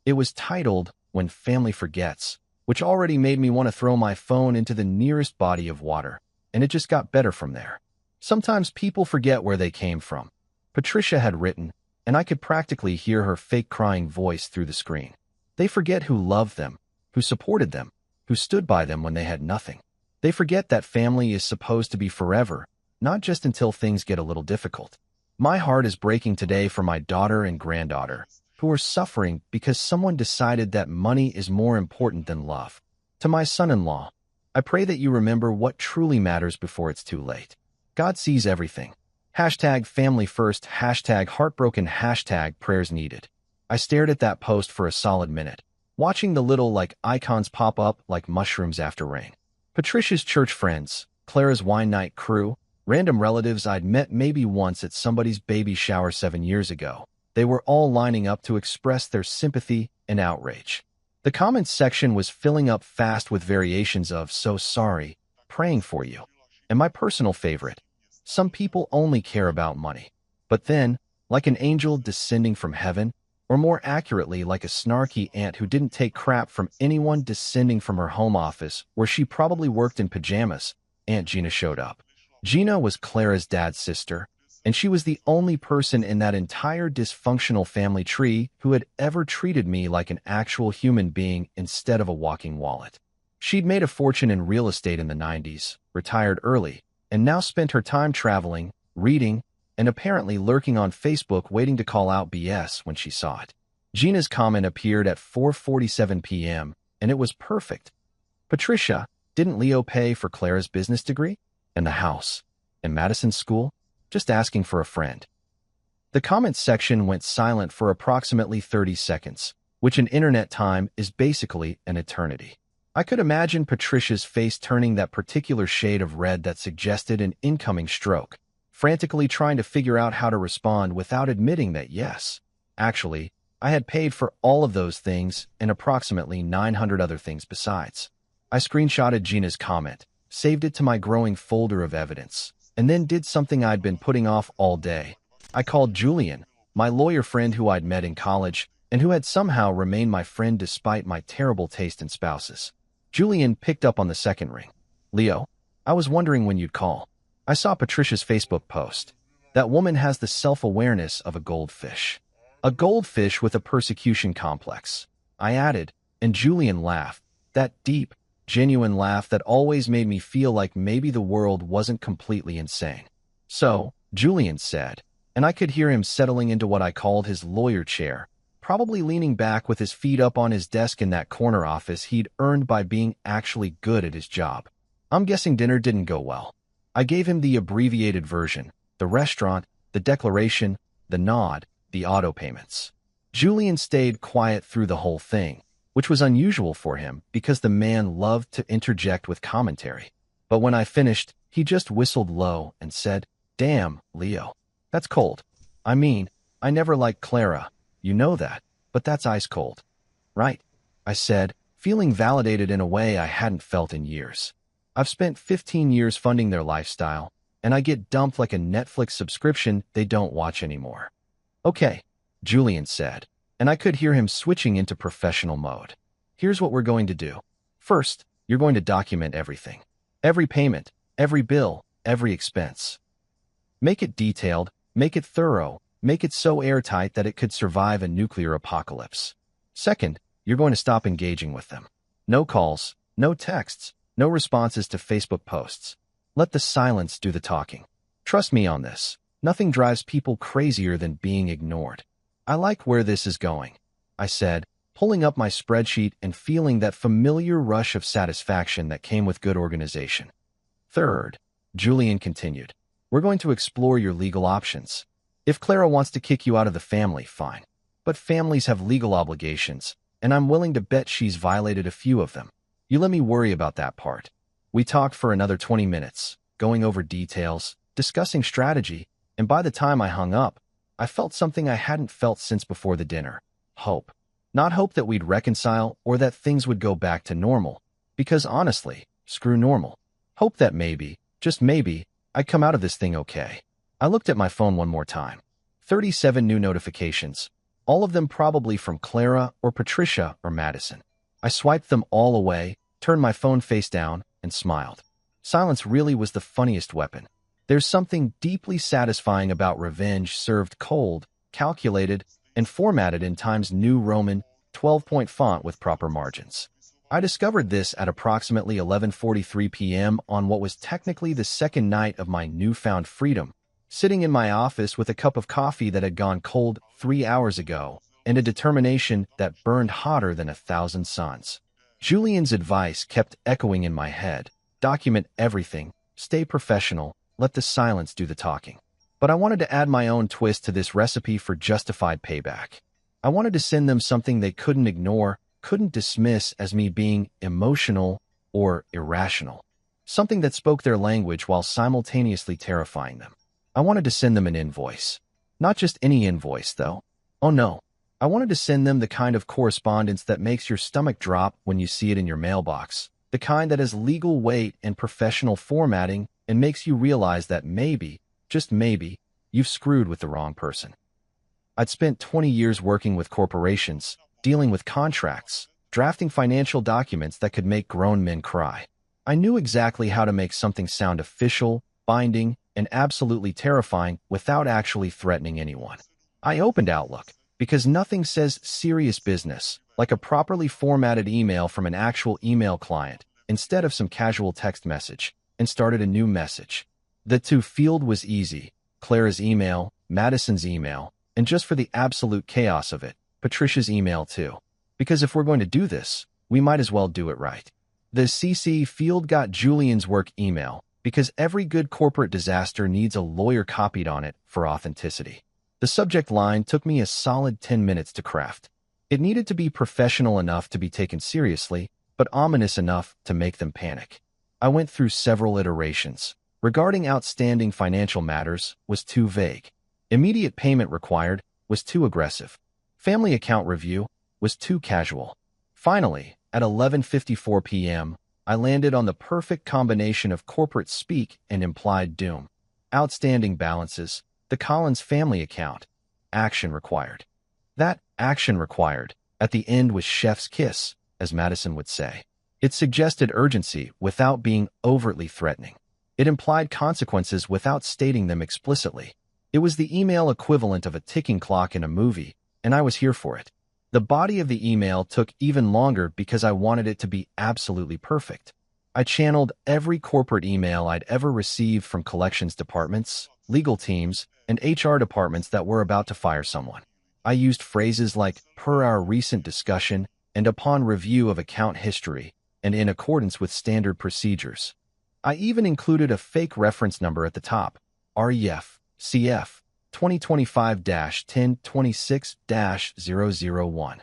It was titled, "When Family Forgets," which already made me want to throw my phone into the nearest body of water, and it just got better from there. "Sometimes people forget where they came from," Patricia had written, and I could practically hear her fake crying voice through the screen. "They forget who loved them, who supported them, who stood by them when they had nothing. They forget that family is supposed to be forever, not just until things get a little difficult. My heart is breaking today for my daughter and granddaughter, who are suffering because someone decided that money is more important than love. To my son-in-law, I pray that you remember what truly matters before it's too late. God sees everything. Hashtag family first, hashtag heartbroken, hashtag prayers needed. I stared at that post for a solid minute, watching the little icons pop up like mushrooms after rain. Patricia's church friends, Clara's wine night crew, random relatives I'd met maybe once at somebody's baby shower 7 years ago. They were all lining up to express their sympathy and outrage. The comments section was filling up fast with variations of "so sorry," "praying for you," and my personal favorite, "some people only care about money." But then, like an angel descending from heaven, or more accurately like a snarky aunt who didn't take crap from anyone descending from her home office where she probably worked in pajamas, Aunt Gina showed up. Gina was Clara's dad's sister, and she was the only person in that entire dysfunctional family tree who had ever treated me like an actual human being instead of a walking wallet. She'd made a fortune in real estate in the 90s, retired early, and now spent her time traveling, reading, and apparently lurking on Facebook waiting to call out BS when she saw it. Gina's comment appeared at 4:47 p.m., and it was perfect. "Patricia, didn't Leo pay for Clara's business degree? And the house? And Madison's school? Just asking for a friend." The comments section went silent for approximately 30 seconds, which in internet time is basically an eternity. I could imagine Patricia's face turning that particular shade of red that suggested an incoming stroke, frantically trying to figure out how to respond without admitting that yes, actually, I had paid for all of those things and approximately 900 other things besides. I screenshotted Gina's comment, saved it to my growing folder of evidence, and then did something I'd been putting off all day. I called Julian, my lawyer friend who I'd met in college and who had somehow remained my friend despite my terrible taste in spouses. Julian picked up on the second ring. "Leo, I was wondering when you'd call. I saw Patricia's Facebook post. That woman has the self-awareness of a goldfish. A goldfish with a persecution complex," I added, and Julian laughed, that deep, genuine laugh that always made me feel like maybe the world wasn't completely insane. "So," Julian said, and I could hear him settling into what I called his lawyer chair, probably leaning back with his feet up on his desk in that corner office he'd earned by being actually good at his job. "I'm guessing dinner didn't go well." I gave him the abbreviated version, the restaurant, the declaration, the nod, the auto payments. Julian stayed quiet through the whole thing, which was unusual for him because the man loved to interject with commentary. But when I finished, he just whistled low and said, "Damn, Leo. That's cold. I mean, I never liked Clara. You know that, but that's ice cold." "Right," I said, feeling validated in a way I hadn't felt in years. I've spent 15 years funding their lifestyle, and I get dumped like a Netflix subscription they don't watch anymore. "Okay," Julian said, and I could hear him switching into professional mode. "Here's what we're going to do. First, you're going to document everything. Every payment, every bill, every expense. Make it detailed, make it thorough, make it so airtight that it could survive a nuclear apocalypse. Second, you're going to stop engaging with them. No calls, no texts, no responses to Facebook posts. Let the silence do the talking. Trust me on this. Nothing drives people crazier than being ignored." "I like where this is going," I said, pulling up my spreadsheet and feeling that familiar rush of satisfaction that came with good organization. "Third," Julian continued, "we're going to explore your legal options. If Clara wants to kick you out of the family, fine. But families have legal obligations, and I'm willing to bet she's violated a few of them. You let me worry about that part." We talked for another 20 minutes, going over details, discussing strategy, and by the time I hung up, I felt something I hadn't felt since before the dinner. Hope. Not hope that we'd reconcile or that things would go back to normal, because honestly, screw normal. Hope that maybe, just maybe, I'd come out of this thing okay. I looked at my phone one more time. 37 new notifications, all of them probably from Clara or Patricia or Madison. I swiped them all away, turned my phone face down, and smiled. Silence really was the funniest weapon. There's something deeply satisfying about revenge served cold, calculated, and formatted in Times New Roman 12-point font with proper margins. I discovered this at approximately 11:43 p.m. on what was technically the second night of my newfound freedom, sitting in my office with a cup of coffee that had gone cold 3 hours ago and a determination that burned hotter than 1,000 suns. Julian's advice kept echoing in my head: document everything, stay professional, let the silence do the talking. But I wanted to add my own twist to this recipe for justified payback. I wanted to send them something they couldn't ignore, couldn't dismiss as me being emotional or irrational. Something that spoke their language while simultaneously terrifying them. I wanted to send them an invoice. Not just any invoice, though. Oh no. I wanted to send them the kind of correspondence that makes your stomach drop when you see it in your mailbox. The kind that has legal weight and professional formatting and makes you realize that maybe, just maybe, you've screwed with the wrong person. I'd spent 20 years working with corporations, dealing with contracts, drafting financial documents that could make grown men cry. I knew exactly how to make something sound official, binding, and absolutely terrifying without actually threatening anyone. I opened Outlook, because nothing says serious business like a properly formatted email from an actual email client instead of some casual text message, and started a new message. The to field was easy: Clara's email, Madison's email, and just for the absolute chaos of it, Patricia's email too. Because if we're going to do this, we might as well do it right. The CC field got Julian's work email, because every good corporate disaster needs a lawyer copied on it for authenticity. The subject line took me a solid 10 minutes to craft. It needed to be professional enough to be taken seriously, but ominous enough to make them panic. I went through several iterations. Regarding outstanding financial matters was too vague. Immediate payment required was too aggressive. Family account review was too casual. Finally, at 11:54 p.m., I landed on the perfect combination of corporate speak and implied doom. Outstanding balances, the Collins family account, action required. That action required at the end was chef's kiss, as Madison would say. It suggested urgency without being overtly threatening. It implied consequences without stating them explicitly. It was the email equivalent of a ticking clock in a movie, and I was here for it. The body of the email took even longer because I wanted it to be absolutely perfect. I channeled every corporate email I'd ever received from collections departments, legal teams, and HR departments that were about to fire someone. I used phrases like per our recent discussion and upon review of account history and in accordance with standard procedures. I even included a fake reference number at the top, REF, CF, 2025-1026-001.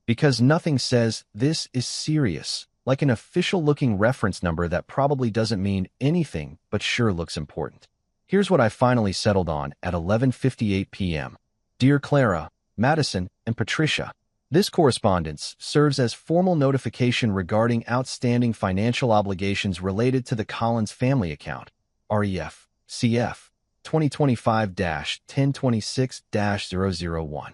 Because nothing says this is serious like an official-looking reference number that probably doesn't mean anything but sure looks important. Here's what I finally settled on at 11:58 p.m. Dear Clara, Madison, and Patricia, this correspondence serves as formal notification regarding outstanding financial obligations related to the Collins family account, REF, CF, 2025-1026-001.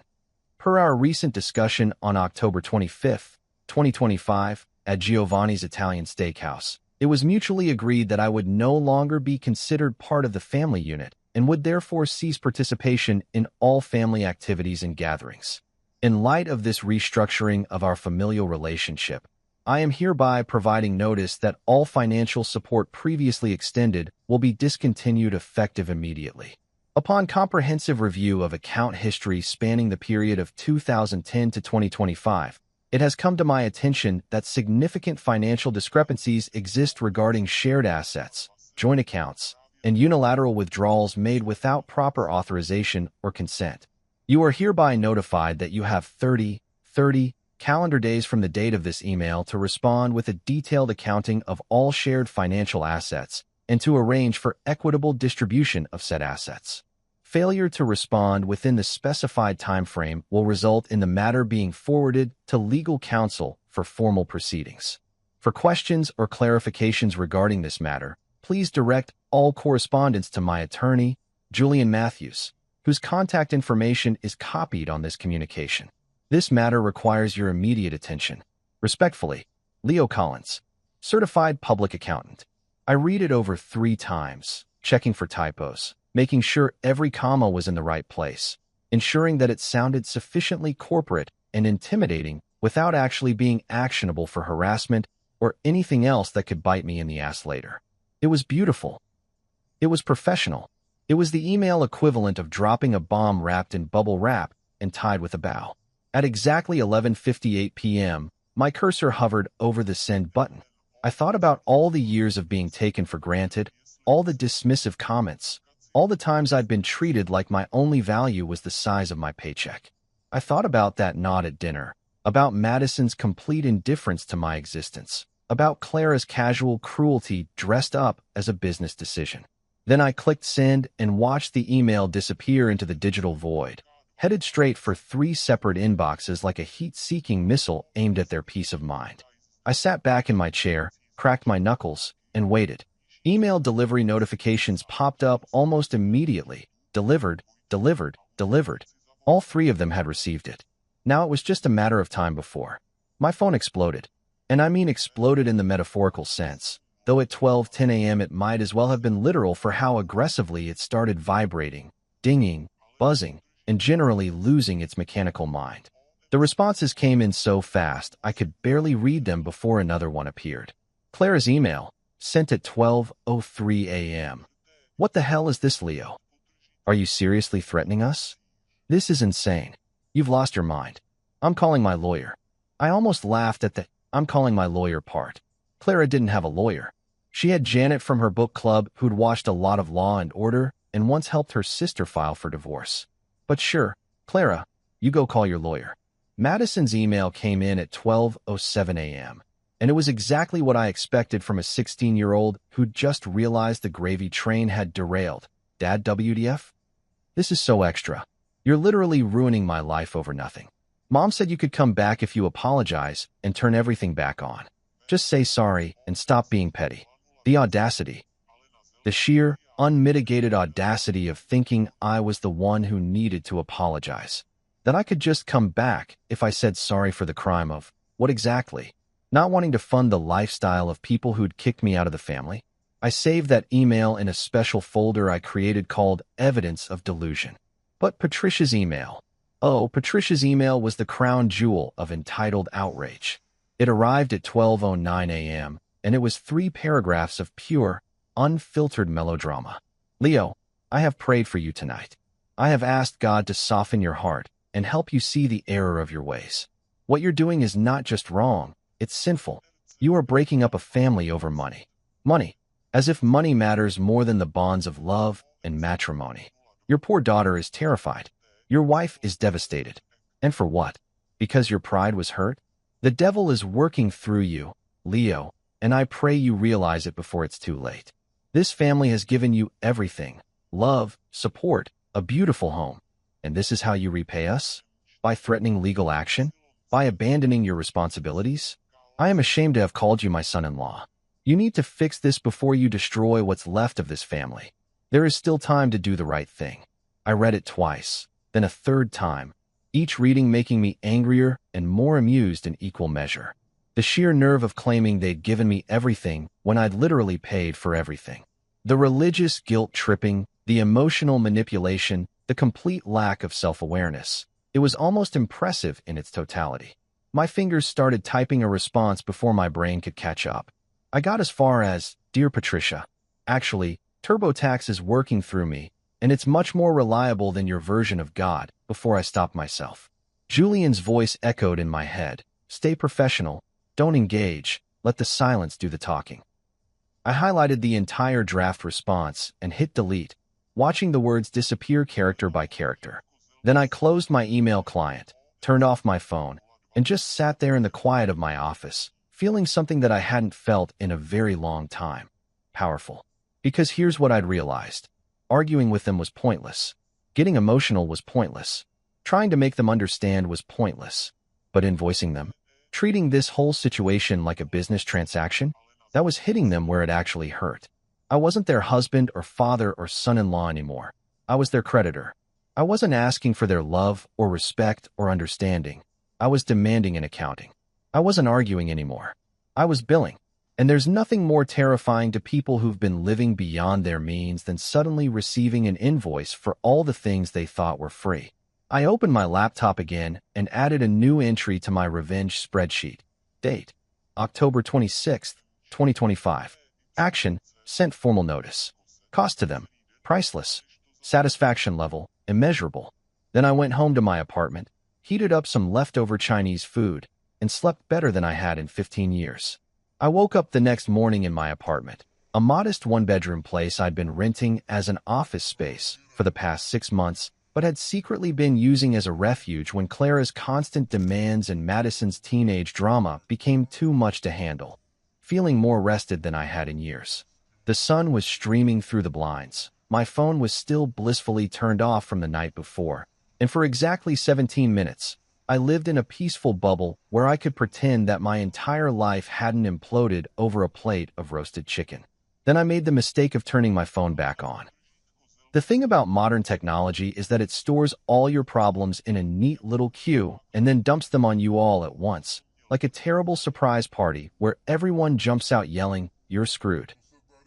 Per our recent discussion on October 25, 2025, at Giovanni's Italian Steakhouse, it was mutually agreed that I would no longer be considered part of the family unit and would therefore cease participation in all family activities and gatherings. In light of this restructuring of our familial relationship, I am hereby providing notice that all financial support previously extended will be discontinued effective immediately. Upon comprehensive review of account history spanning the period of 2010 to 2025, it has come to my attention that significant financial discrepancies exist regarding shared assets, joint accounts, and unilateral withdrawals made without proper authorization or consent. You are hereby notified that you have 30 calendar days from the date of this email to respond with a detailed accounting of all shared financial assets and to arrange for equitable distribution of said assets. Failure to respond within the specified time frame will result in the matter being forwarded to legal counsel for formal proceedings. For questions or clarifications regarding this matter, please direct all correspondence to my attorney, Julian Matthews, whose contact information is copied on this communication. This matter requires your immediate attention. Respectfully, Leo Collins, Certified Public Accountant. I read it over 3 times, checking for typos, making sure every comma was in the right place, ensuring that it sounded sufficiently corporate and intimidating without actually being actionable for harassment or anything else that could bite me in the ass later. It was beautiful. It was professional. It was the email equivalent of dropping a bomb wrapped in bubble wrap and tied with a bow. At exactly 11:58 p.m., my cursor hovered over the send button. I thought about all the years of being taken for granted, all the dismissive comments, all the times I'd been treated like my only value was the size of my paycheck. I thought about that nod at dinner, about Madison's complete indifference to my existence, about Clara's casual cruelty dressed up as a business decision. Then I clicked send and watched the email disappear into the digital void, headed straight for 3 separate inboxes like a heat-seeking missile aimed at their peace of mind. I sat back in my chair, cracked my knuckles, and waited. Email delivery notifications popped up almost immediately. Delivered, delivered, delivered. All 3 of them had received it. Now it was just a matter of time before my phone exploded. And I mean exploded in the metaphorical sense, though at 12:10 a.m. it might as well have been literal for how aggressively it started vibrating, dinging, buzzing, and generally losing its mechanical mind. The responses came in so fast I could barely read them before another one appeared. Clara's email, sent at 12:03 a.m. What the hell is this, Leo? Are you seriously threatening us? This is insane. You've lost your mind. I'm calling my lawyer. I almost laughed at the "I'm calling my lawyer" part. Clara didn't have a lawyer. She had Janet from her book club who'd watched a lot of Law and Order and once helped her sister file for divorce. But sure, Clara, you go call your lawyer. Madison's email came in at 12:07 a.m., and it was exactly what I expected from a 16-year-old who'd just realized the gravy train had derailed. Dad, WTF? This is so extra. You're literally ruining my life over nothing. Mom said you could come back if you apologize and turn everything back on. Just say sorry and stop being petty. The audacity. The sheer, unmitigated audacity of thinking I was the one who needed to apologize. That I could just come back if I said sorry for the crime of, what exactly? Not wanting to fund the lifestyle of people who'd kicked me out of the family? I saved that email in a special folder I created called Evidence of Delusion. But Patricia's email. Oh, Patricia's email was the crown jewel of entitled outrage. It arrived at 12:09 a.m., and it was 3 paragraphs of pure, unfiltered melodrama. Leo, I have prayed for you tonight. I have asked God to soften your heart and help you see the error of your ways. What you're doing is not just wrong, it's sinful. You are breaking up a family over money. Money. As if money matters more than the bonds of love and matrimony. Your poor daughter is terrified. Your wife is devastated. And for what? Because your pride was hurt? The devil is working through you, Leo, and I pray you realize it before it's too late. This family has given you everything: love, support, a beautiful home. And this is how you repay us? By threatening legal action? By abandoning your responsibilities? I am ashamed to have called you my son-in-law. You need to fix this before you destroy what's left of this family. There is still time to do the right thing. I read it twice, then a third time, each reading making me angrier and more amused in equal measure. The sheer nerve of claiming they'd given me everything when I'd literally paid for everything. The religious guilt-tripping, the emotional manipulation, the complete lack of self-awareness. It was almost impressive in its totality. My fingers started typing a response before my brain could catch up. I got as far as, "Dear Patricia, actually, TurboTax is working through me, and it's much more reliable than your version of God," before I stopped myself. Julian's voice echoed in my head. "Stay professional. Don't engage. Let the silence do the talking." I highlighted the entire draft response and hit delete, watching the words disappear character by character. Then I closed my email client, turned off my phone, and just sat there in the quiet of my office, feeling something that I hadn't felt in a very long time. Powerful. Because here's what I'd realized. Arguing with them was pointless. Getting emotional was pointless. Trying to make them understand was pointless. But invoicing them, treating this whole situation like a business transaction, that was hitting them where it actually hurt. I wasn't their husband or father or son-in-law anymore. I was their creditor. I wasn't asking for their love or respect or understanding. I was demanding an accounting. I wasn't arguing anymore. I was billing. And there's nothing more terrifying to people who've been living beyond their means than suddenly receiving an invoice for all the things they thought were free. I opened my laptop again and added a new entry to my revenge spreadsheet. Date: October 26th, 2025. Action: sent formal notice. Cost to them: priceless. Satisfaction level: immeasurable. Then I went home to my apartment, heated up some leftover Chinese food, and slept better than I had in 15 years. I woke up the next morning in my apartment, a modest one-bedroom place I'd been renting as an office space for the past 6 months, but had secretly been using as a refuge when Clara's constant demands and Madison's teenage drama became too much to handle. Feeling more rested than I had in years. The sun was streaming through the blinds. My phone was still blissfully turned off from the night before, and for exactly 17 minutes, I lived in a peaceful bubble where I could pretend that my entire life hadn't imploded over a plate of roasted chicken. Then I made the mistake of turning my phone back on. The thing about modern technology is that it stores all your problems in a neat little queue and then dumps them on you all at once, like a terrible surprise party where everyone jumps out yelling, "You're screwed."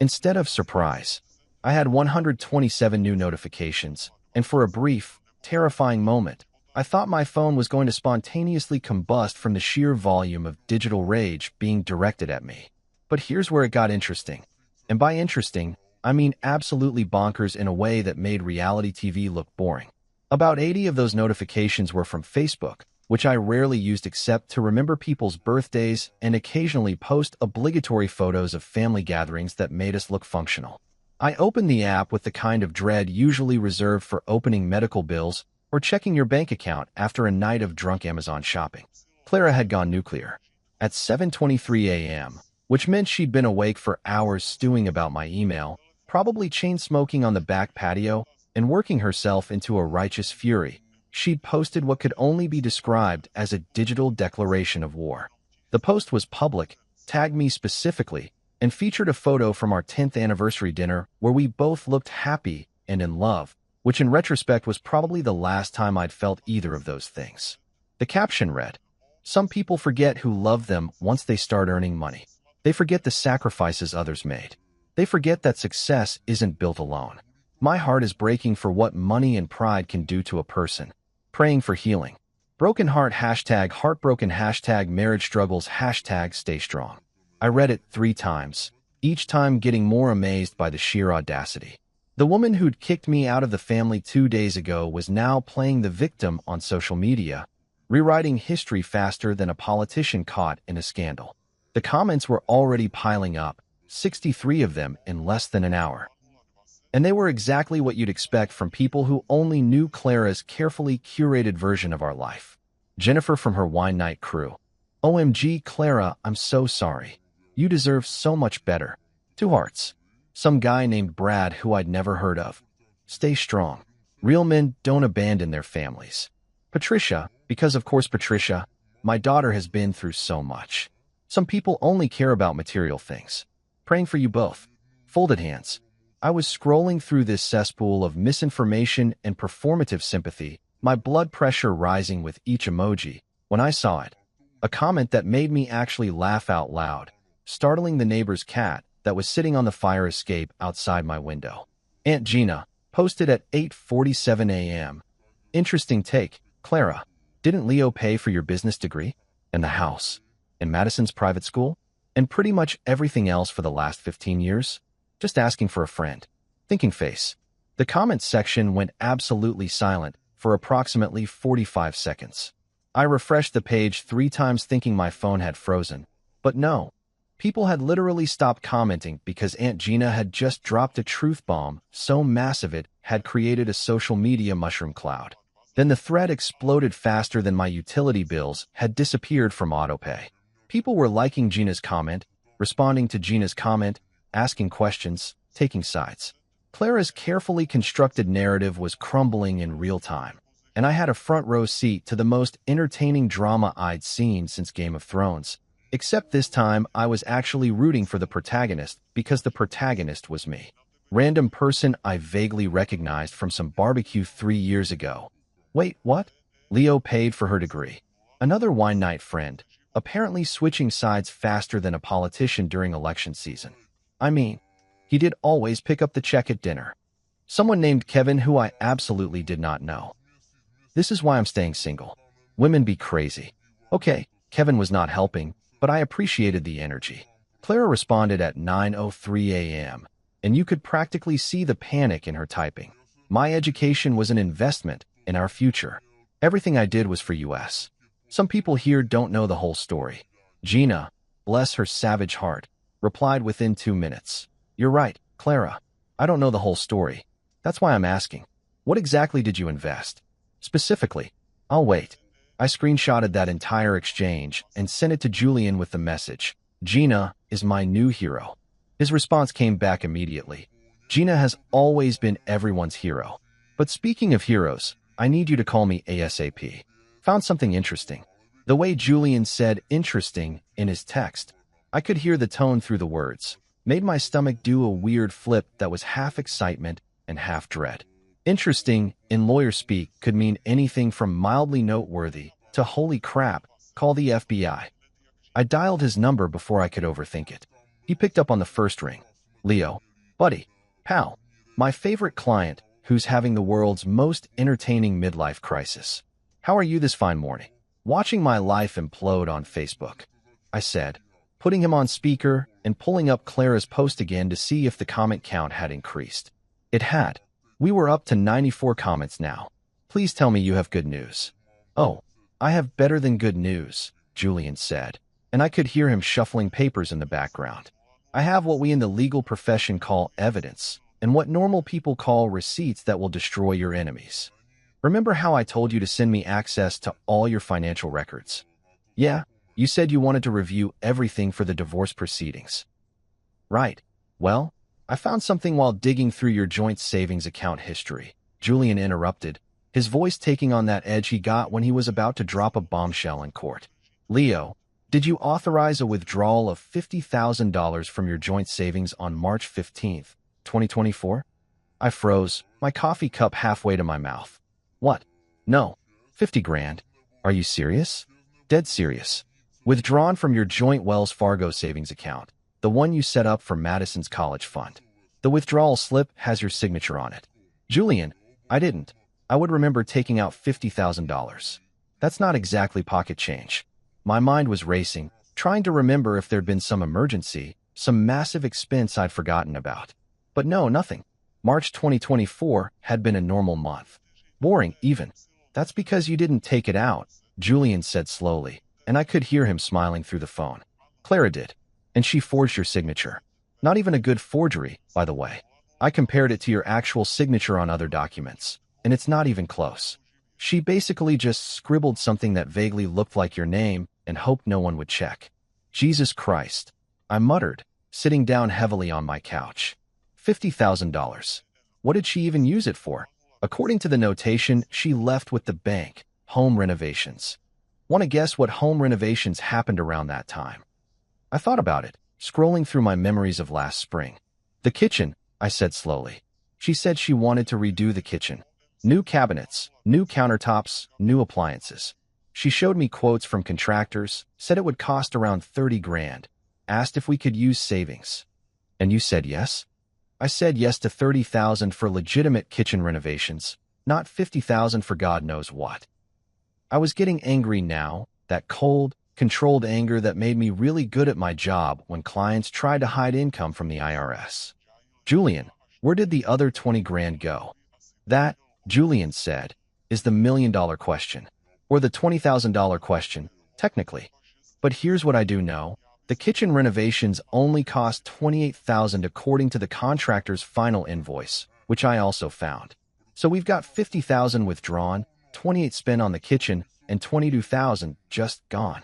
Instead of surprise, I had 127 new notifications, and for a brief, terrifying moment, I thought my phone was going to spontaneously combust from the sheer volume of digital rage being directed at me. But here's where it got interesting. And by interesting, I mean absolutely bonkers in a way that made reality TV look boring. About 80 of those notifications were from Facebook, which I rarely used except to remember people's birthdays and occasionally post obligatory photos of family gatherings that made us look functional. I opened the app with the kind of dread usually reserved for opening medical bills or checking your bank account after a night of drunk Amazon shopping. Clara had gone nuclear at 7:23 a.m., which meant she'd been awake for hours stewing about my email, probably chain-smoking on the back patio and working herself into a righteous fury. She'd posted what could only be described as a digital declaration of war. The post was public, tagged me specifically, and featured a photo from our 10th anniversary dinner where we both looked happy and in love, which in retrospect was probably the last time I'd felt either of those things. The caption read, "Some people forget who loved them once they start earning money. They forget the sacrifices others made. They forget that success isn't built alone. My heart is breaking for what money and pride can do to a person. Praying for healing. Broken heart hashtag heartbroken hashtag marriage struggles hashtag stay strong." I read it 3 times, each time getting more amazed by the sheer audacity. The woman who'd kicked me out of the family 2 days ago was now playing the victim on social media, rewriting history faster than a politician caught in a scandal. The comments were already piling up, 63 of them in less than an hour. And they were exactly what you'd expect from people who only knew Clara's carefully curated version of our life. Jennifer from her wine night crew. "OMG, Clara, I'm so sorry. You deserve so much better." 2 hearts. Some guy named Brad who I'd never heard of. "Stay strong. Real men don't abandon their families." Patricia, because of course Patricia, "My daughter has been through so much. Some people only care about material things. Praying for you both." Folded hands. I was scrolling through this cesspool of misinformation and performative sympathy, my blood pressure rising with each emoji, when I saw it. A comment that made me actually laugh out loud, startling the neighbor's cat that was sitting on the fire escape outside my window. Aunt Gina, posted at 8:47 a.m. "Interesting take, Clara. Didn't Leo pay for your business degree? And the house? And Madison's private school? And pretty much everything else for the last 15 years? Just asking for a friend." Thinking face. The comments section went absolutely silent for approximately 45 seconds. I refreshed the page 3 times thinking my phone had frozen. But no. People had literally stopped commenting because Aunt Gina had just dropped a truth bomb so massive it had created a social media mushroom cloud. Then the thread exploded faster than my utility bills had disappeared from autopay. People were liking Gina's comment, responding to Gina's comment, asking questions, taking sides. Clara's carefully constructed narrative was crumbling in real time, and I had a front row seat to the most entertaining drama I'd seen since Game of Thrones. Except this time I was actually rooting for the protagonist because the protagonist was me. Random person I vaguely recognized from some barbecue 3 years ago. Wait, what? Leo paid for her degree. Another wine night friend, apparently switching sides faster than a politician during election season. I mean, he did always pick up the check at dinner. Someone named Kevin who I absolutely did not know. This is why I'm staying single. Women be crazy. Okay, Kevin was not helping, but I appreciated the energy. Clara responded at 9:03 a.m., and you could practically see the panic in her typing. My education was an investment in our future. Everything I did was for US. Some people here don't know the whole story. Gina, bless her savage heart, replied within 2 minutes. You're right, Clara. I don't know the whole story. That's why I'm asking. What exactly did you invest? Specifically, I'll wait. I screenshotted that entire exchange and sent it to Julian with the message, Gina is my new hero. His response came back immediately. Gina has always been everyone's hero. But speaking of heroes, I need you to call me ASAP. Found something interesting. The way Julian said interesting in his text, I could hear the tone through the words, made my stomach do a weird flip that was half excitement and half dread. Interesting, in lawyer speak, could mean anything from mildly noteworthy to holy crap, call the FBI. I dialed his number before I could overthink it. He picked up on the first ring. Leo, buddy, pal, my favorite client who's having the world's most entertaining midlife crisis. How are you this fine morning? Watching my life implode on Facebook, I said, putting him on speaker and pulling up Clara's post again to see if the comment count had increased. It had. We were up to 94 comments now. Please tell me you have good news. Oh, I have better than good news, Julian said, and I could hear him shuffling papers in the background. I have what we in the legal profession call evidence, and what normal people call receipts that will destroy your enemies. Remember how I told you to send me access to all your financial records? Yeah, you said you wanted to review everything for the divorce proceedings. Right. Well, I found something while digging through your joint savings account history, Julian interrupted, his voice taking on that edge he got when he was about to drop a bombshell in court. Leo, did you authorize a withdrawal of $50,000 from your joint savings on March 15th, 2024? I froze, my coffee cup halfway to my mouth. What? No. 50 grand. Are you serious? Dead serious. Withdrawn from your joint Wells Fargo savings account, the one you set up for Madison's college fund. The withdrawal slip has your signature on it. Julian, I didn't. I would remember taking out $50,000. That's not exactly pocket change. My mind was racing, trying to remember if there'd been some emergency, some massive expense I'd forgotten about. But no, nothing. March 2024 had been a normal month. Boring, even. That's because you didn't take it out, Julian said slowly, and I could hear him smiling through the phone. Clara did. And she forged your signature. Not even a good forgery, by the way. I compared it to your actual signature on other documents, and it's not even close. She basically just scribbled something that vaguely looked like your name and hoped no one would check. Jesus Christ, I muttered, sitting down heavily on my couch. $50,000. What did she even use it for? According to the notation, she left with the bank, home renovations. Want to guess what home renovations happened around that time? I thought about it, scrolling through my memories of last spring. The kitchen, I said slowly. She said she wanted to redo the kitchen. New cabinets, new countertops, new appliances. She showed me quotes from contractors, said it would cost around 30 grand, asked if we could use savings. And you said yes? I said yes to 30,000 for legitimate kitchen renovations, not 50,000 for God knows what. I was getting angry now, that cold, controlled anger that made me really good at my job when clients tried to hide income from the IRS. Julian, where did the other 20 grand go? That, Julian said, is the million-dollar question, or the $20,000 question, technically. But here's what I do know. The kitchen renovations only cost $28,000 according to the contractor's final invoice, which I also found. So we've got $50,000 withdrawn, $28,000 spent on the kitchen, and $22,000 just gone.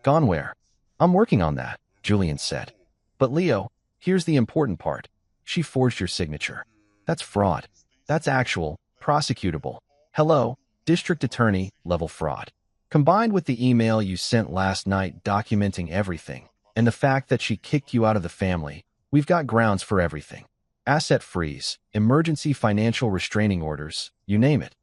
Gone where? I'm working on that, Julian said. But Leo, here's the important part. She forged your signature. That's fraud. That's actual, prosecutable. Hello, district attorney level fraud. Combined with the email you sent last night documenting everything, and the fact that she kicked you out of the family, we've got grounds for everything. Asset freeze, emergency financial restraining orders, you name it.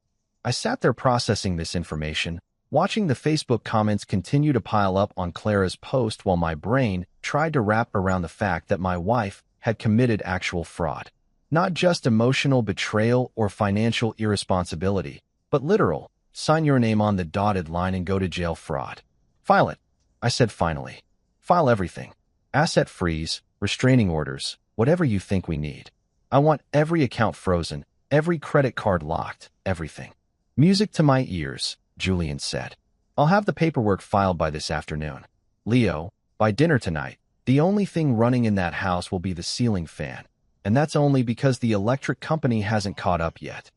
I sat there processing this information, watching the Facebook comments continue to pile up on Clara's post while my brain tried to wrap around the fact that my wife had committed actual fraud. Not just emotional betrayal or financial irresponsibility, but literal, sign your name on the dotted line and go to jail fraud. File it, I said finally. File everything. Asset freeze, restraining orders, whatever you think we need. I want every account frozen, every credit card locked, everything. Music to my ears, Julian said. I'll have the paperwork filed by this afternoon. Leo, by dinner tonight, the only thing running in that house will be the ceiling fan, and that's only because the electric company hasn't caught up yet.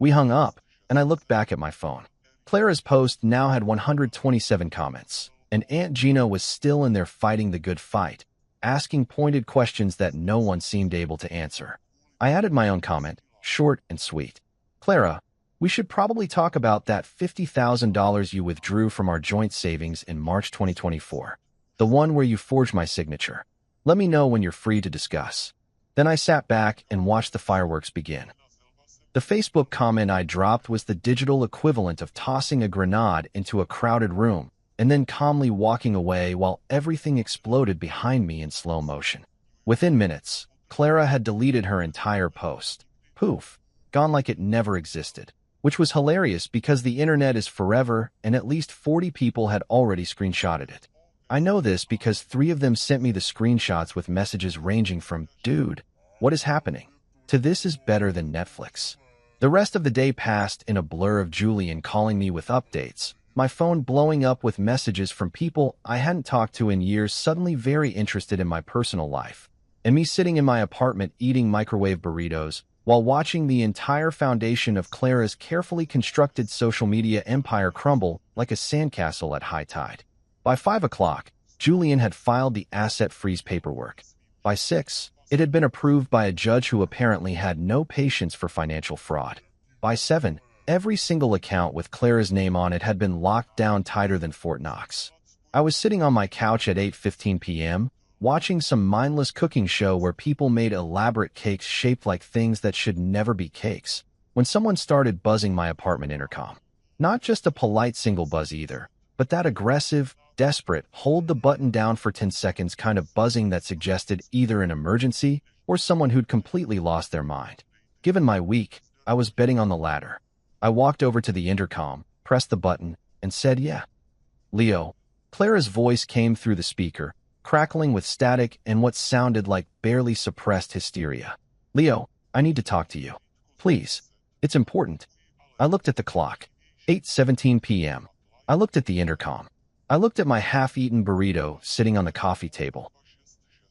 We hung up, and I looked back at my phone. Clara's post now had 127 comments, and Aunt Gina was still in there fighting the good fight, asking pointed questions that no one seemed able to answer. I added my own comment, short and sweet. Clara, we should probably talk about that $50,000 you withdrew from our joint savings in March 2024. The one where you forged my signature. Let me know when you're free to discuss. Then I sat back and watched the fireworks begin. The Facebook comment I dropped was the digital equivalent of tossing a grenade into a crowded room and then calmly walking away while everything exploded behind me in slow motion. Within minutes, Clara had deleted her entire post. Poof, gone like it never existed, which was hilarious because the internet is forever and at least 40 people had already screenshotted it. I know this because 3 of them sent me the screenshots with messages ranging from, "Dude, what is happening?" to "This is better than Netflix." The rest of the day passed in a blur of Julian calling me with updates, my phone blowing up with messages from people I hadn't talked to in years suddenly very interested in my personal life, and me sitting in my apartment eating microwave burritos while watching the entire foundation of Clara's carefully constructed social media empire crumble like a sandcastle at high tide. By 5 o'clock, Julian had filed the asset freeze paperwork. By 6, it had been approved by a judge who apparently had no patience for financial fraud. By 7, every single account with Clara's name on it had been locked down tighter than Fort Knox. I was sitting on my couch at 8:15 p.m., watching some mindless cooking show where people made elaborate cakes shaped like things that should never be cakes, when someone started buzzing my apartment intercom. Not just a polite single buzz either, but that aggressive, desperate, hold the button down for 10 seconds kind of buzzing that suggested either an emergency or someone who'd completely lost their mind. Given my week, I was betting on the latter. I walked over to the intercom, pressed the button, and said, "Yeah." "Leo." Clara's voice came through the speaker, crackling with static and what sounded like barely suppressed hysteria. "Leo, I need to talk to you. Please. It's important." I looked at the clock. 8:17 p.m. I looked at the intercom. I looked at my half-eaten burrito sitting on the coffee table.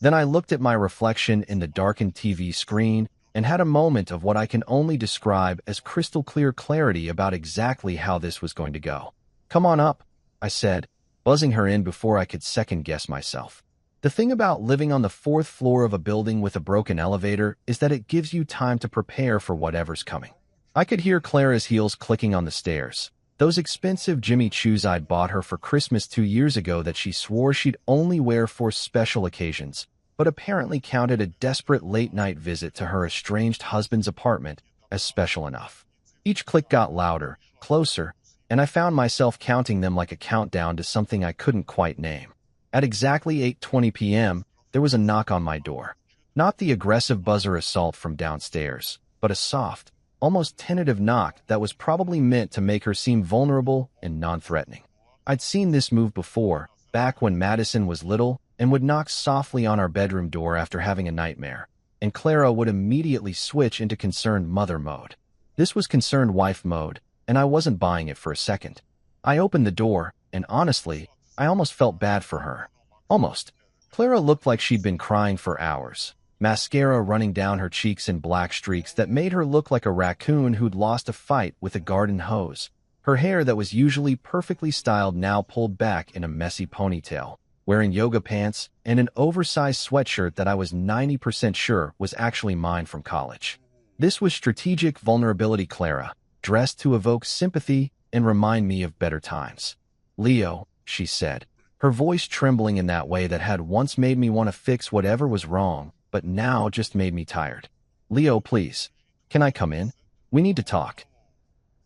Then I looked at my reflection in the darkened TV screen and had a moment of what I can only describe as crystal-clear clarity about exactly how this was going to go. "Come on up," I said, buzzing her in before I could second-guess myself. The thing about living on the 4th floor of a building with a broken elevator is that it gives you time to prepare for whatever's coming. I could hear Clara's heels clicking on the stairs. Those expensive Jimmy Choos I'd bought her for Christmas 2 years ago that she swore she'd only wear for special occasions, but apparently counted a desperate late-night visit to her estranged husband's apartment as special enough. Each click got louder, closer, and I found myself counting them like a countdown to something I couldn't quite name. At exactly 8:20 p.m., there was a knock on my door. Not the aggressive buzzer assault from downstairs, but a soft, almost tentative knock that was probably meant to make her seem vulnerable and non-threatening. I'd seen this move before, back when Madison was little, and would knock softly on our bedroom door after having a nightmare, and Clara would immediately switch into concerned mother mode. This was concerned wife mode, and I wasn't buying it for a second. I opened the door, and honestly, I almost felt bad for her. Almost. Clara looked like she'd been crying for hours, mascara running down her cheeks in black streaks that made her look like a raccoon who'd lost a fight with a garden hose. Her hair that was usually perfectly styled now pulled back in a messy ponytail, wearing yoga pants and an oversized sweatshirt that I was 90% sure was actually mine from college. This was strategic vulnerability Clara, dressed to evoke sympathy and remind me of better times. "Leo," she said, her voice trembling in that way that had once made me want to fix whatever was wrong, but now just made me tired. "Leo, please. Can I come in? We need to talk."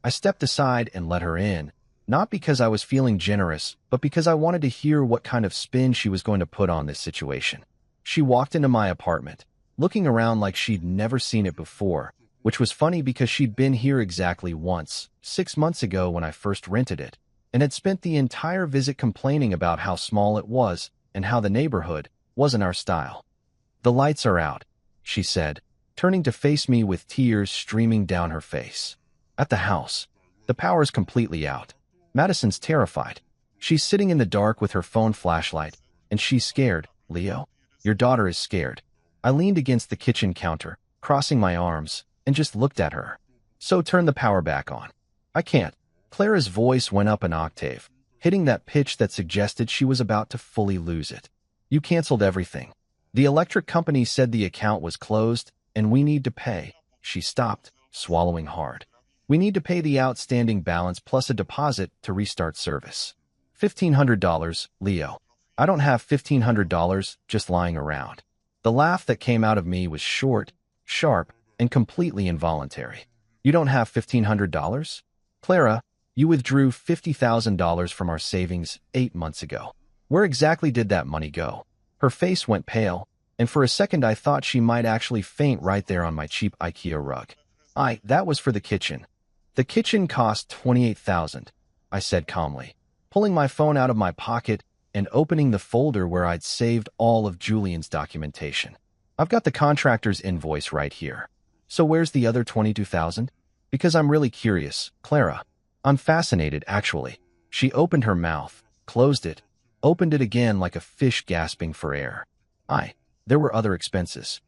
I stepped aside and let her in, not because I was feeling generous, but because I wanted to hear what kind of spin she was going to put on this situation. She walked into my apartment, looking around like she'd never seen it before, which was funny because she'd been here exactly once, 6 months ago when I first rented it, and had spent the entire visit complaining about how small it was and how the neighborhood wasn't our style. "The lights are out," she said, turning to face me with tears streaming down her face. "At the house. The power's completely out. Madison's terrified. She's sitting in the dark with her phone flashlight, and she's scared, Leo. Your daughter is scared." I leaned against the kitchen counter, crossing my arms, and just looked at her. "So turn the power back on." "I can't." Clara's voice went up an octave, hitting that pitch that suggested she was about to fully lose it. "You canceled everything. The electric company said the account was closed, and we need to pay." She stopped, swallowing hard. "We need to pay the outstanding balance plus a deposit to restart service. $1,500, Leo. I don't have $1,500 just lying around." The laugh that came out of me was short, sharp, and completely involuntary. "You don't have $1,500? Clara, you withdrew $50,000 from our savings 8 months ago. Where exactly did that money go?" Her face went pale, and for a second I thought she might actually faint right there on my cheap IKEA rug. That was for the kitchen. "The kitchen cost $28,000, I said calmly, pulling my phone out of my pocket and opening the folder where I'd saved all of Julian's documentation. "I've got the contractor's invoice right here. So where's the other $22,000? Because I'm really curious, Clara. I'm fascinated, actually." She opened her mouth, closed it, opened it again like a fish gasping for air. There were other expenses.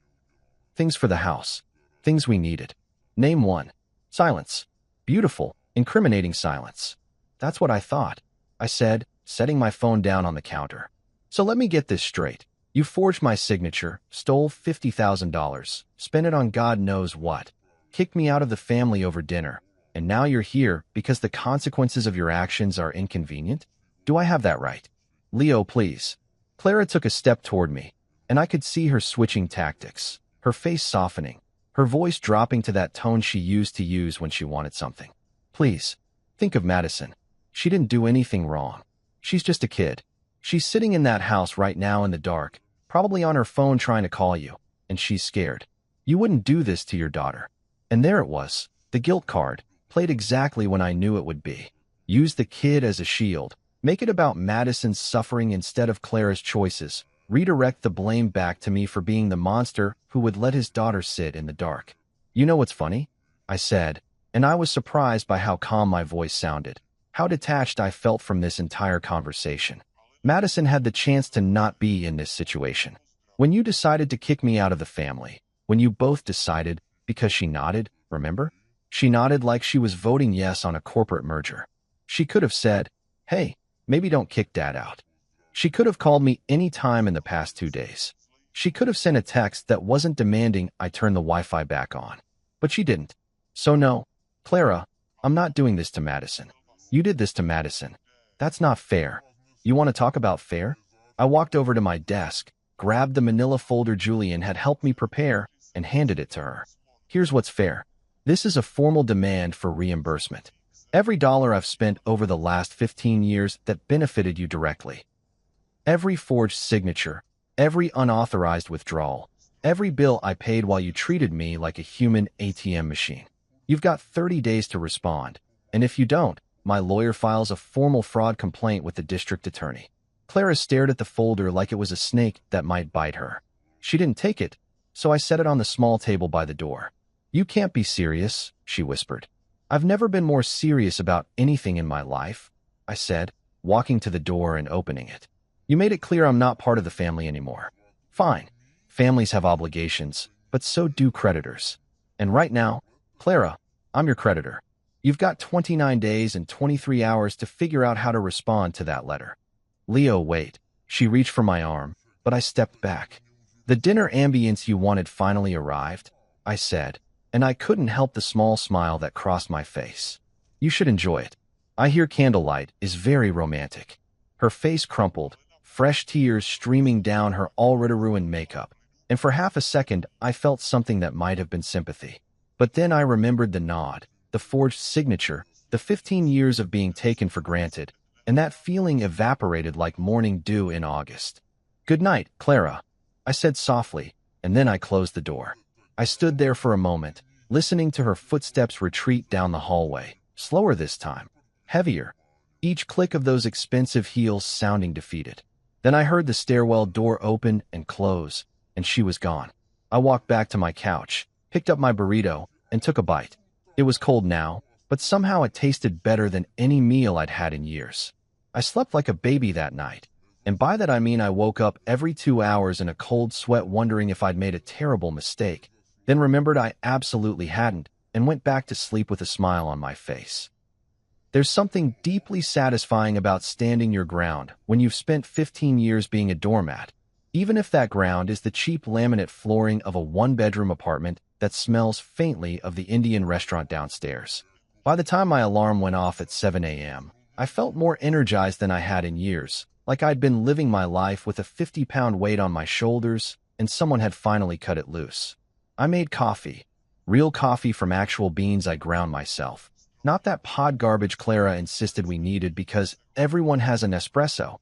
Things for the house. Things we needed. Name one." Silence. Beautiful, incriminating silence. "That's what I thought," I said, setting my phone down on the counter. "So let me get this straight. You forged my signature, stole $50,000, spent it on God knows what, kicked me out of the family over dinner, and now you're here because the consequences of your actions are inconvenient? Do I have that right?" "Leo, please." Clara took a step toward me, and I could see her switching tactics, her face softening, her voice dropping to that tone she used to use when she wanted something. "Please, think of Madison. She didn't do anything wrong. She's just a kid. She's sitting in that house right now in the dark, probably on her phone trying to call you, and she's scared. You wouldn't do this to your daughter." And there it was, the guilt card, played exactly when I knew it would be. Use the kid as a shield, make it about Madison's suffering instead of Clara's choices, redirect the blame back to me for being the monster who would let his daughter sit in the dark. "You know what's funny?" I said, and I was surprised by how calm my voice sounded, how detached I felt from this entire conversation. Madison had the chance to not be in this situation. When you decided to kick me out of the family, when you both decided, because she nodded, remember? She nodded like she was voting yes on a corporate merger. She could have said, "Hey, maybe don't kick Dad out." She could have called me any time in the past 2 days. She could have sent a text that wasn't demanding I turn the Wi-Fi back on. But she didn't. So no, Clara, I'm not doing this to Madison. You did this to Madison. That's not fair. You want to talk about fair? I walked over to my desk, grabbed the manila folder Julian had helped me prepare, and handed it to her. "Here's what's fair. This is a formal demand for reimbursement. Every dollar I've spent over the last 15 years that benefited you directly. Every forged signature, every unauthorized withdrawal, every bill I paid while you treated me like a human ATM machine. You've got 30 days to respond, and if you don't, my lawyer files a formal fraud complaint with the district attorney." Clara stared at the folder like it was a snake that might bite her. She didn't take it, so I set it on the small table by the door. "You can't be serious," she whispered. "I've never been more serious about anything in my life," I said, walking to the door and opening it. "You made it clear I'm not part of the family anymore. Fine. Families have obligations, but so do creditors. And right now, Clara, I'm your creditor. You've got 29 days and 23 hours to figure out how to respond to that letter." "Leo, wait." She reached for my arm, but I stepped back. "The dinner ambience you wanted finally arrived," I said, and I couldn't help the small smile that crossed my face. "You should enjoy it. I hear candlelight is very romantic." Her face crumpled, fresh tears streaming down her already ruined makeup, and for half a second I felt something that might have been sympathy. But then I remembered the nod, the forged signature, the 15 years of being taken for granted, and that feeling evaporated like morning dew in August. "Good night, Clara," I said softly, and then I closed the door. I stood there for a moment, listening to her footsteps retreat down the hallway, slower this time, heavier, each click of those expensive heels sounding defeated. Then I heard the stairwell door open and close, and she was gone. I walked back to my couch, picked up my burrito, and took a bite. It was cold now, but somehow it tasted better than any meal I'd had in years. I slept like a baby that night, and by that I mean I woke up every 2 hours in a cold sweat wondering if I'd made a terrible mistake, then remembered I absolutely hadn't, and went back to sleep with a smile on my face. There's something deeply satisfying about standing your ground when you've spent 15 years being a doormat, even if that ground is the cheap laminate flooring of a one-bedroom apartment that smells faintly of the Indian restaurant downstairs. By the time my alarm went off at 7 a.m., I felt more energized than I had in years, like I'd been living my life with a 50-pound weight on my shoulders and someone had finally cut it loose. I made coffee, real coffee from actual beans I ground myself, not that pod garbage Clara insisted we needed because everyone has an espresso,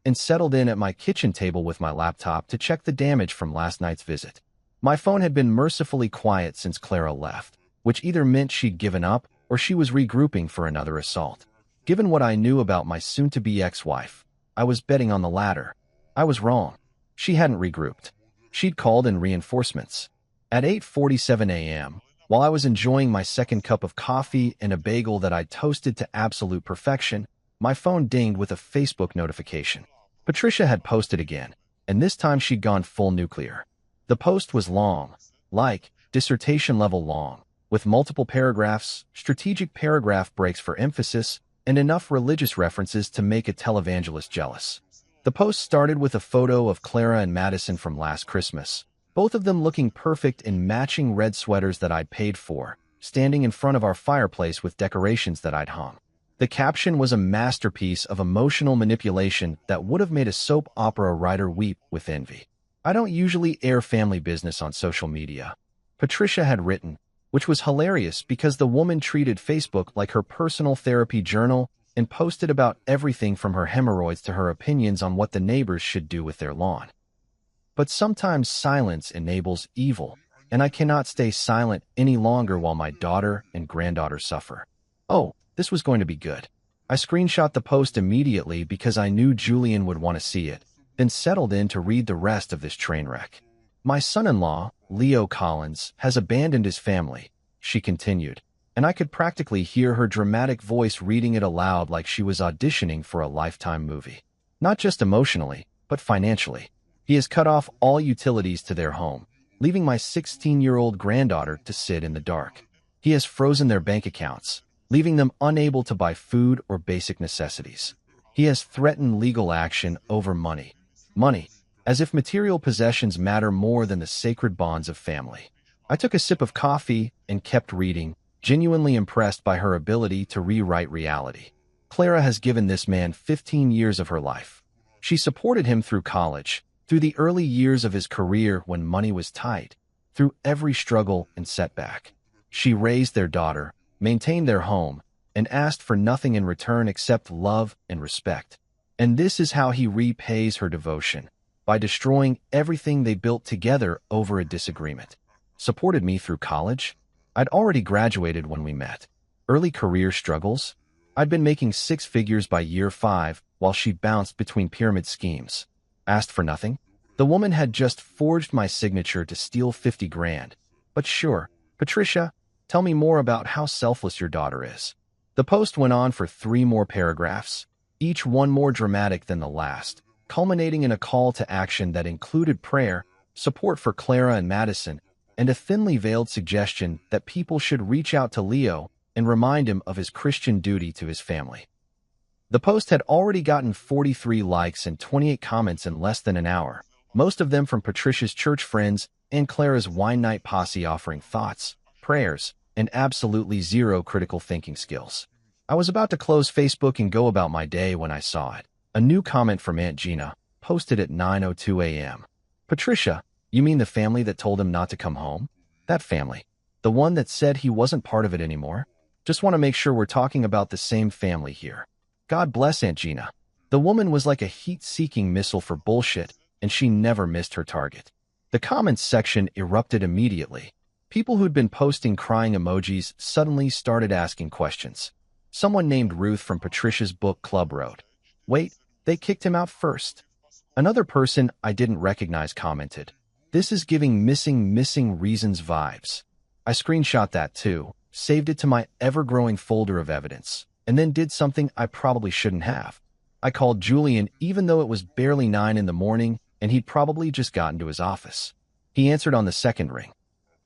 and settled in at my kitchen table with my laptop to check the damage from last night's visit. My phone had been mercifully quiet since Clara left, which either meant she'd given up or she was regrouping for another assault. Given what I knew about my soon-to-be ex-wife, I was betting on the latter. I was wrong. She hadn't regrouped. She'd called in reinforcements. At 8:47 a.m., while I was enjoying my second cup of coffee and a bagel that I'd toasted to absolute perfection, my phone dinged with a Facebook notification. Patricia had posted again, and this time she'd gone full nuclear. The post was long, like dissertation-level long, with multiple paragraphs, strategic paragraph breaks for emphasis, and enough religious references to make a televangelist jealous. The post started with a photo of Clara and Madison from last Christmas, both of them looking perfect in matching red sweaters that I'd paid for, standing in front of our fireplace with decorations that I'd hung. The caption was a masterpiece of emotional manipulation that would have made a soap opera writer weep with envy. I don't usually air family business on social media, Patricia had written, which was hilarious because the woman treated Facebook like her personal therapy journal and posted about everything from her hemorrhoids to her opinions on what the neighbors should do with their lawn. But sometimes silence enables evil, and I cannot stay silent any longer while my daughter and granddaughter suffer. Oh, this was going to be good. I screenshot the post immediately because I knew Julian would want to see it, then settled in to read the rest of this train wreck. My son-in-law, Leo Collins, has abandoned his family, she continued, and I could practically hear her dramatic voice reading it aloud like she was auditioning for a Lifetime movie. Not just emotionally, but financially. He has cut off all utilities to their home, leaving my 16-year-old granddaughter to sit in the dark. He has frozen their bank accounts, leaving them unable to buy food or basic necessities. He has threatened legal action over money. Money, as if material possessions matter more than the sacred bonds of family. I took a sip of coffee and kept reading, genuinely impressed by her ability to rewrite reality. Clara has given this man 15 years of her life. She supported him through college, through the early years of his career when money was tight, through every struggle and setback. She raised their daughter, maintained their home, and asked for nothing in return except love and respect. And this is how he repays her devotion, by destroying everything they built together over a disagreement. Supported me through college? I'd already graduated when we met. Early career struggles? I'd been making 6 figures by year 5 while she bounced between pyramid schemes. Asked for nothing? The woman had just forged my signature to steal 50 grand. But sure, Patricia, tell me more about how selfless your daughter is. The post went on for 3 more paragraphs, each one more dramatic than the last, culminating in a call to action that included prayer, support for Clara and Madison, and a thinly veiled suggestion that people should reach out to Leo and remind him of his Christian duty to his family. The post had already gotten 43 likes and 28 comments in less than an hour, most of them from Patricia's church friends and Clara's wine night posse offering thoughts, prayers, and absolutely zero critical thinking skills. I was about to close Facebook and go about my day when I saw it. A new comment from Aunt Gina, posted at 9:02 a.m. Patricia, you mean the family that told him not to come home? That family. The one that said he wasn't part of it anymore? Just want to make sure we're talking about the same family here. God bless Aunt Gina. The woman was like a heat-seeking missile for bullshit, and she never missed her target. The comments section erupted immediately. People who'd been posting crying emojis suddenly started asking questions. Someone named Ruth from Patricia's book club wrote, "Wait, they kicked him out first." Another person I didn't recognize commented, "This is giving missing reasons vibes." I screenshot that too, saved it to my ever-growing folder of evidence, and then did something I probably shouldn't have. I called Julian even though it was barely 9 in the morning and he'd probably just gotten to his office. He answered on the second ring.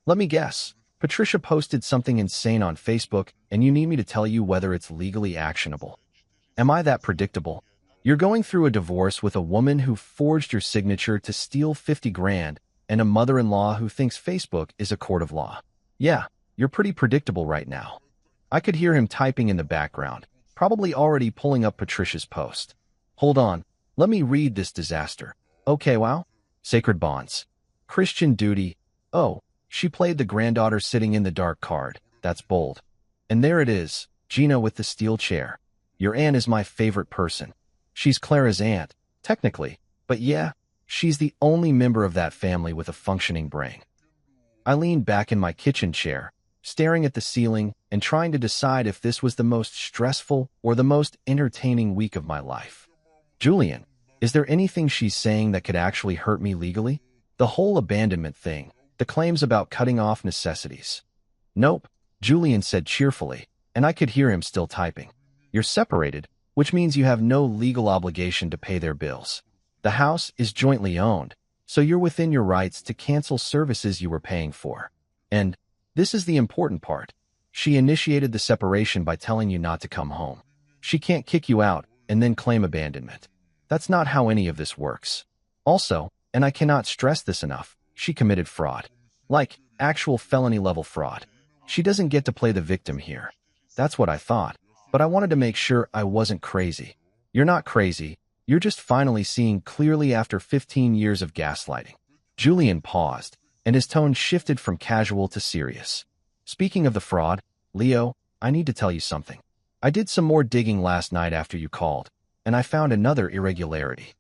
"Let me guess. Patricia posted something insane on Facebook and you need me to tell you whether it's legally actionable." Am I that predictable? You're going through a divorce with a woman who forged your signature to steal 50 grand and a mother-in-law who thinks Facebook is a court of law. Yeah, you're pretty predictable right now. I could hear him typing in the background, probably already pulling up Patricia's post. Hold on, let me read this disaster. Okay, wow. Sacred bonds. Christian duty. Oh, she played the granddaughter sitting in the dark card. That's bold. And there it is, Gina with the steel chair. Your aunt is my favorite person. She's Clara's aunt, technically, but yeah, she's the only member of that family with a functioning brain. I leaned back in my kitchen chair, staring at the ceiling and trying to decide if this was the most stressful or the most entertaining week of my life. Julian, is there anything she's saying that could actually hurt me legally? The whole abandonment thing, the claims about cutting off necessities. Nope, Julian said cheerfully, and I could hear him still typing. You're separated, which means you have no legal obligation to pay their bills. The house is jointly owned, so you're within your rights to cancel services you were paying for. And this is the important part. She initiated the separation by telling you not to come home. She can't kick you out and then claim abandonment. That's not how any of this works. Also, and I cannot stress this enough, she committed fraud. Like, actual felony-level fraud. She doesn't get to play the victim here. That's what I thought, but I wanted to make sure I wasn't crazy. You're not crazy. You're just finally seeing clearly after 15 years of gaslighting. Julian paused, and his tone shifted from casual to serious. Speaking of the fraud, Leo, I need to tell you something. I did some more digging last night after you called, and I found another irregularity.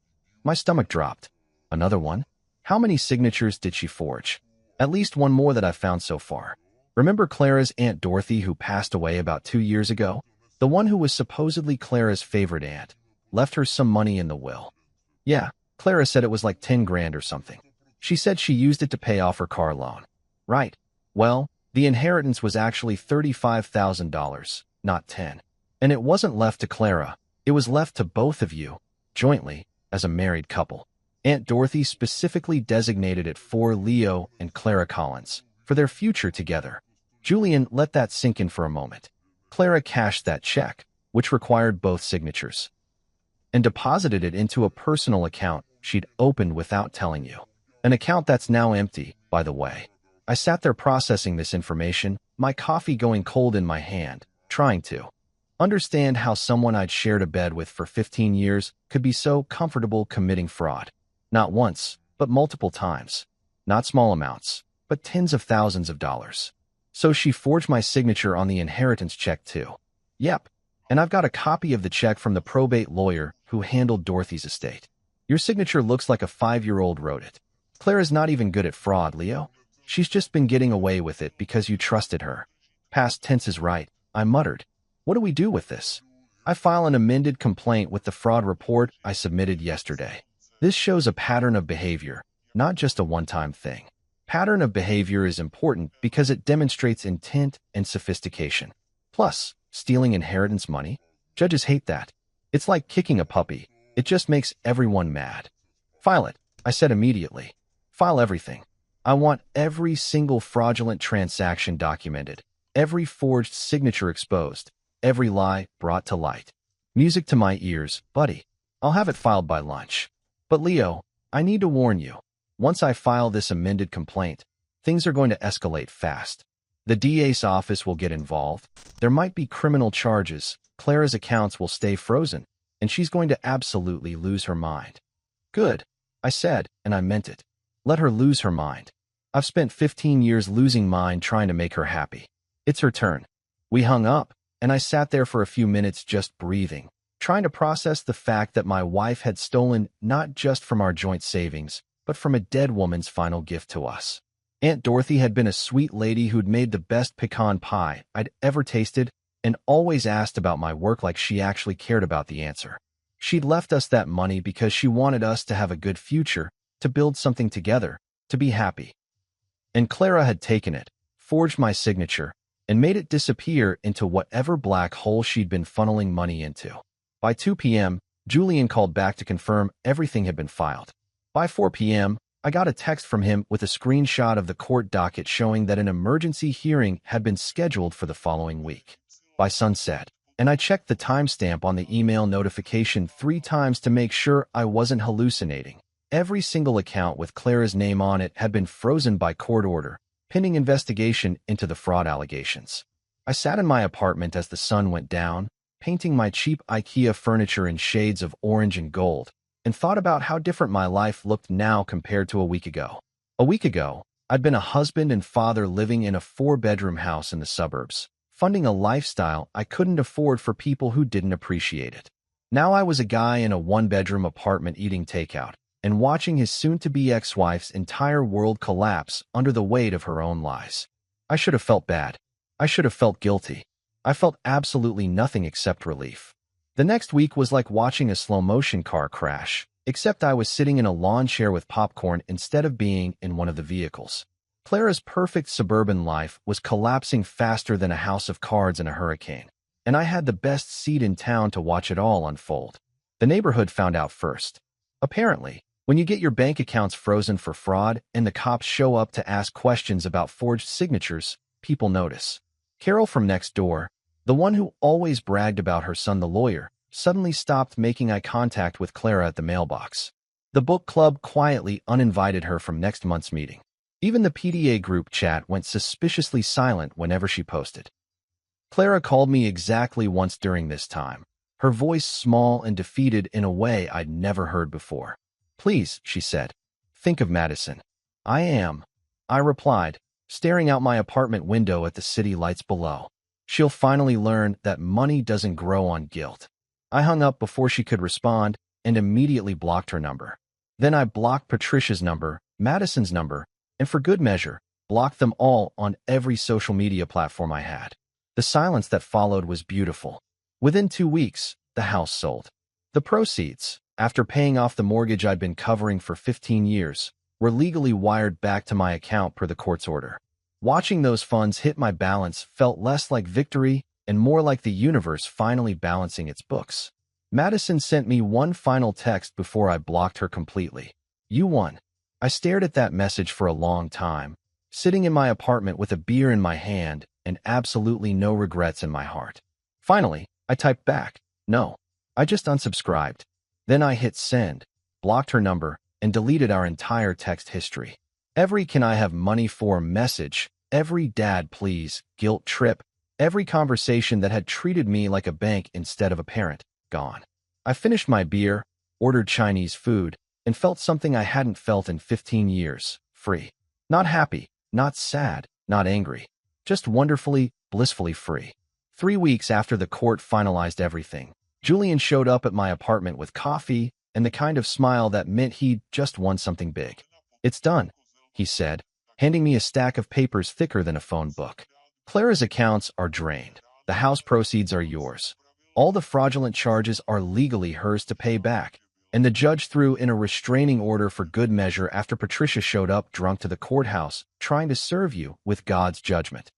My stomach dropped. Another one? How many signatures did she forge? At least one more that I've found so far. Remember Clara's Aunt Dorothy who passed away about 2 years ago? The one who was supposedly Clara's favorite aunt. Left her some money in the will. Yeah, Clara said it was like 10 grand or something. She said she used it to pay off her car loan. Right. Well, the inheritance was actually $35,000, not 10. And it wasn't left to Clara. It was left to both of you, jointly, as a married couple. Aunt Dorothy specifically designated it for Leo and Clara Collins, for their future together. Julian let that sink in for a moment. Clara cashed that check, which required both signatures, and deposited it into a personal account she'd opened without telling you. An account that's now empty, by the way. I sat there processing this information, my coffee going cold in my hand, trying to understand how someone I'd shared a bed with for 15 years could be so comfortable committing fraud. Not once, but multiple times. Not small amounts, but tens of thousands of dollars. So she forged my signature on the inheritance check too. Yep. And I've got a copy of the check from the probate lawyer who handled Dorothy's estate. Your signature looks like a 5-year-old wrote it. Clara's not even good at fraud, Leo. She's just been getting away with it because you trusted her. Past tense is right, I muttered. What do we do with this? I file an amended complaint with the fraud report I submitted yesterday. This shows a pattern of behavior, not just a one-time thing. Pattern of behavior is important because it demonstrates intent and sophistication. Plus, stealing inheritance money? Judges hate that. It's like kicking a puppy. It just makes everyone mad. File it, I said immediately. File everything. I want every single fraudulent transaction documented, every forged signature exposed, every lie brought to light. Music to my ears, buddy. I'll have it filed by lunch. But Leo, I need to warn you. Once I file this amended complaint, things are going to escalate fast. The DA's office will get involved. There might be criminal charges. Clara's accounts will stay frozen, and she's going to absolutely lose her mind. Good, I said, and I meant it. Let her lose her mind. I've spent 15 years losing mine trying to make her happy. It's her turn. We hung up, and I sat there for a few minutes just breathing, trying to process the fact that my wife had stolen not just from our joint savings, but from a dead woman's final gift to us. Aunt Dorothy had been a sweet lady who'd made the best pecan pie I'd ever tasted and always asked about my work like she actually cared about the answer. She'd left us that money because she wanted us to have a good future, to build something together, to be happy. And Clara had taken it, forged my signature, and made it disappear into whatever black hole she'd been funneling money into. By 2 p.m., Julian called back to confirm everything had been filed. By 4 p.m., I got a text from him with a screenshot of the court docket showing that an emergency hearing had been scheduled for the following week. By sunset, and I checked the timestamp on the email notification 3 times to make sure I wasn't hallucinating. Every single account with Clara's name on it had been frozen by court order, pending investigation into the fraud allegations. I sat in my apartment as the sun went down, painting my cheap IKEA furniture in shades of orange and gold, and thought about how different my life looked now compared to a week ago. A week ago, I'd been a husband and father living in a 4-bedroom house in the suburbs, funding a lifestyle I couldn't afford for people who didn't appreciate it. Now I was a guy in a 1-bedroom apartment eating takeout, and watching his soon-to-be ex-wife's entire world collapse under the weight of her own lies. I should have felt bad. I should have felt guilty. I felt absolutely nothing except relief. The next week was like watching a slow-motion car crash, except I was sitting in a lawn chair with popcorn instead of being in one of the vehicles. Clara's perfect suburban life was collapsing faster than a house of cards in a hurricane, and I had the best seat in town to watch it all unfold. The neighborhood found out first. Apparently, when you get your bank accounts frozen for fraud and the cops show up to ask questions about forged signatures, people notice. Carol from next door, the one who always bragged about her son the lawyer, suddenly stopped making eye contact with Clara at the mailbox. The book club quietly uninvited her from next month's meeting. Even the PDA group chat went suspiciously silent whenever she posted. Clara called me exactly once during this time, her voice small and defeated in a way I'd never heard before. "Please," she said, "think of Madison." "I am," I replied, staring out my apartment window at the city lights below. "She'll finally learn that money doesn't grow on guilt." I hung up before she could respond and immediately blocked her number. Then I blocked Patricia's number, Madison's number, and for good measure, blocked them all on every social media platform I had. The silence that followed was beautiful. Within 2 weeks, the house sold. The proceeds, after paying off the mortgage I'd been covering for 15 years, were legally wired back to my account per the court's order. Watching those funds hit my balance felt less like victory and more like the universe finally balancing its books. Madison sent me one final text before I blocked her completely. "You won." I stared at that message for a long time, sitting in my apartment with a beer in my hand and absolutely no regrets in my heart. Finally, I typed back, "No, I just unsubscribed." Then I hit send, blocked her number, and deleted our entire text history. Every "can I have money for" message, every "dad please" guilt trip, every conversation that had treated me like a bank instead of a parent, gone. I finished my beer, ordered Chinese food, and felt something I hadn't felt in 15 years, free. Not happy, not sad, not angry, just wonderfully, blissfully free. 3 weeks after the court finalized everything, Julian showed up at my apartment with coffee and the kind of smile that meant he'd just won something big. "It's done," he said, handing me a stack of papers thicker than a phone book. "Clara's accounts are drained. The house proceeds are yours. All the fraudulent charges are legally hers to pay back, and the judge threw in a restraining order for good measure after Patricia showed up drunk to the courthouse, trying to serve you with God's judgment."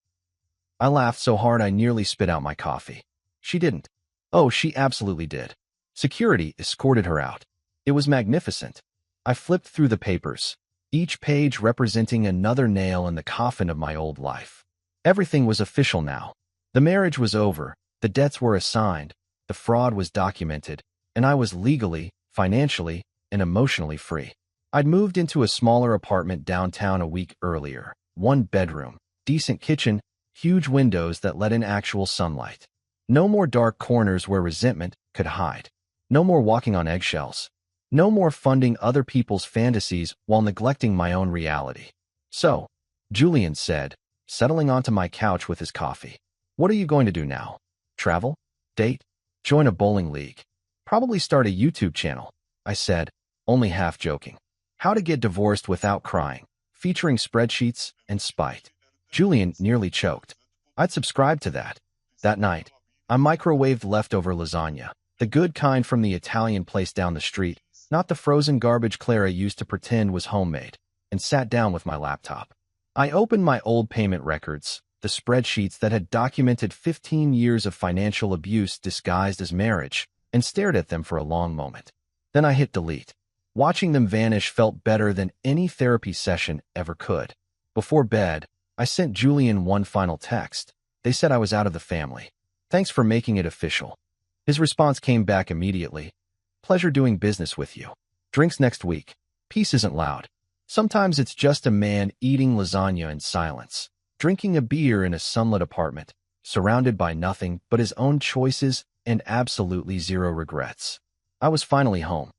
I laughed so hard I nearly spit out my coffee. She didn't. Oh, she absolutely did. Security escorted her out. It was magnificent. I flipped through the papers, each page representing another nail in the coffin of my old life. Everything was official now. The marriage was over, the debts were assigned, the fraud was documented, and I was legally, financially, and emotionally free. I'd moved into a smaller apartment downtown a week earlier, 1 bedroom, decent kitchen, huge windows that let in actual sunlight. No more dark corners where resentment could hide. No more walking on eggshells. No more funding other people's fantasies while neglecting my own reality. "So," Julian said, settling onto my couch with his coffee, "what are you going to do now? Travel? Date? Join a bowling league? Probably start a YouTube channel," I said, only half joking. "How to get divorced without crying. featuring spreadsheets and spite. Julian nearly choked. I'd subscribed to that. That night, I microwaved leftover lasagna, the good kind from the Italian place down the street, not the frozen garbage Clara used to pretend was homemade, and sat down with my laptop. I opened my old payment records, the spreadsheets that had documented 15 years of financial abuse disguised as marriage, and stared at them for a long moment. Then I hit delete. Watching them vanish felt better than any therapy session ever could. Before bed, I sent Julian one final text. They said I was out of the family. Thanks for making it official. His response came back immediately. Pleasure doing business with you. Drinks next week. Peace isn't loud. Sometimes it's just a man eating lasagna in silence, drinking a beer in a sunlit apartment, surrounded by nothing but his own choices and absolutely zero regrets. I was finally home.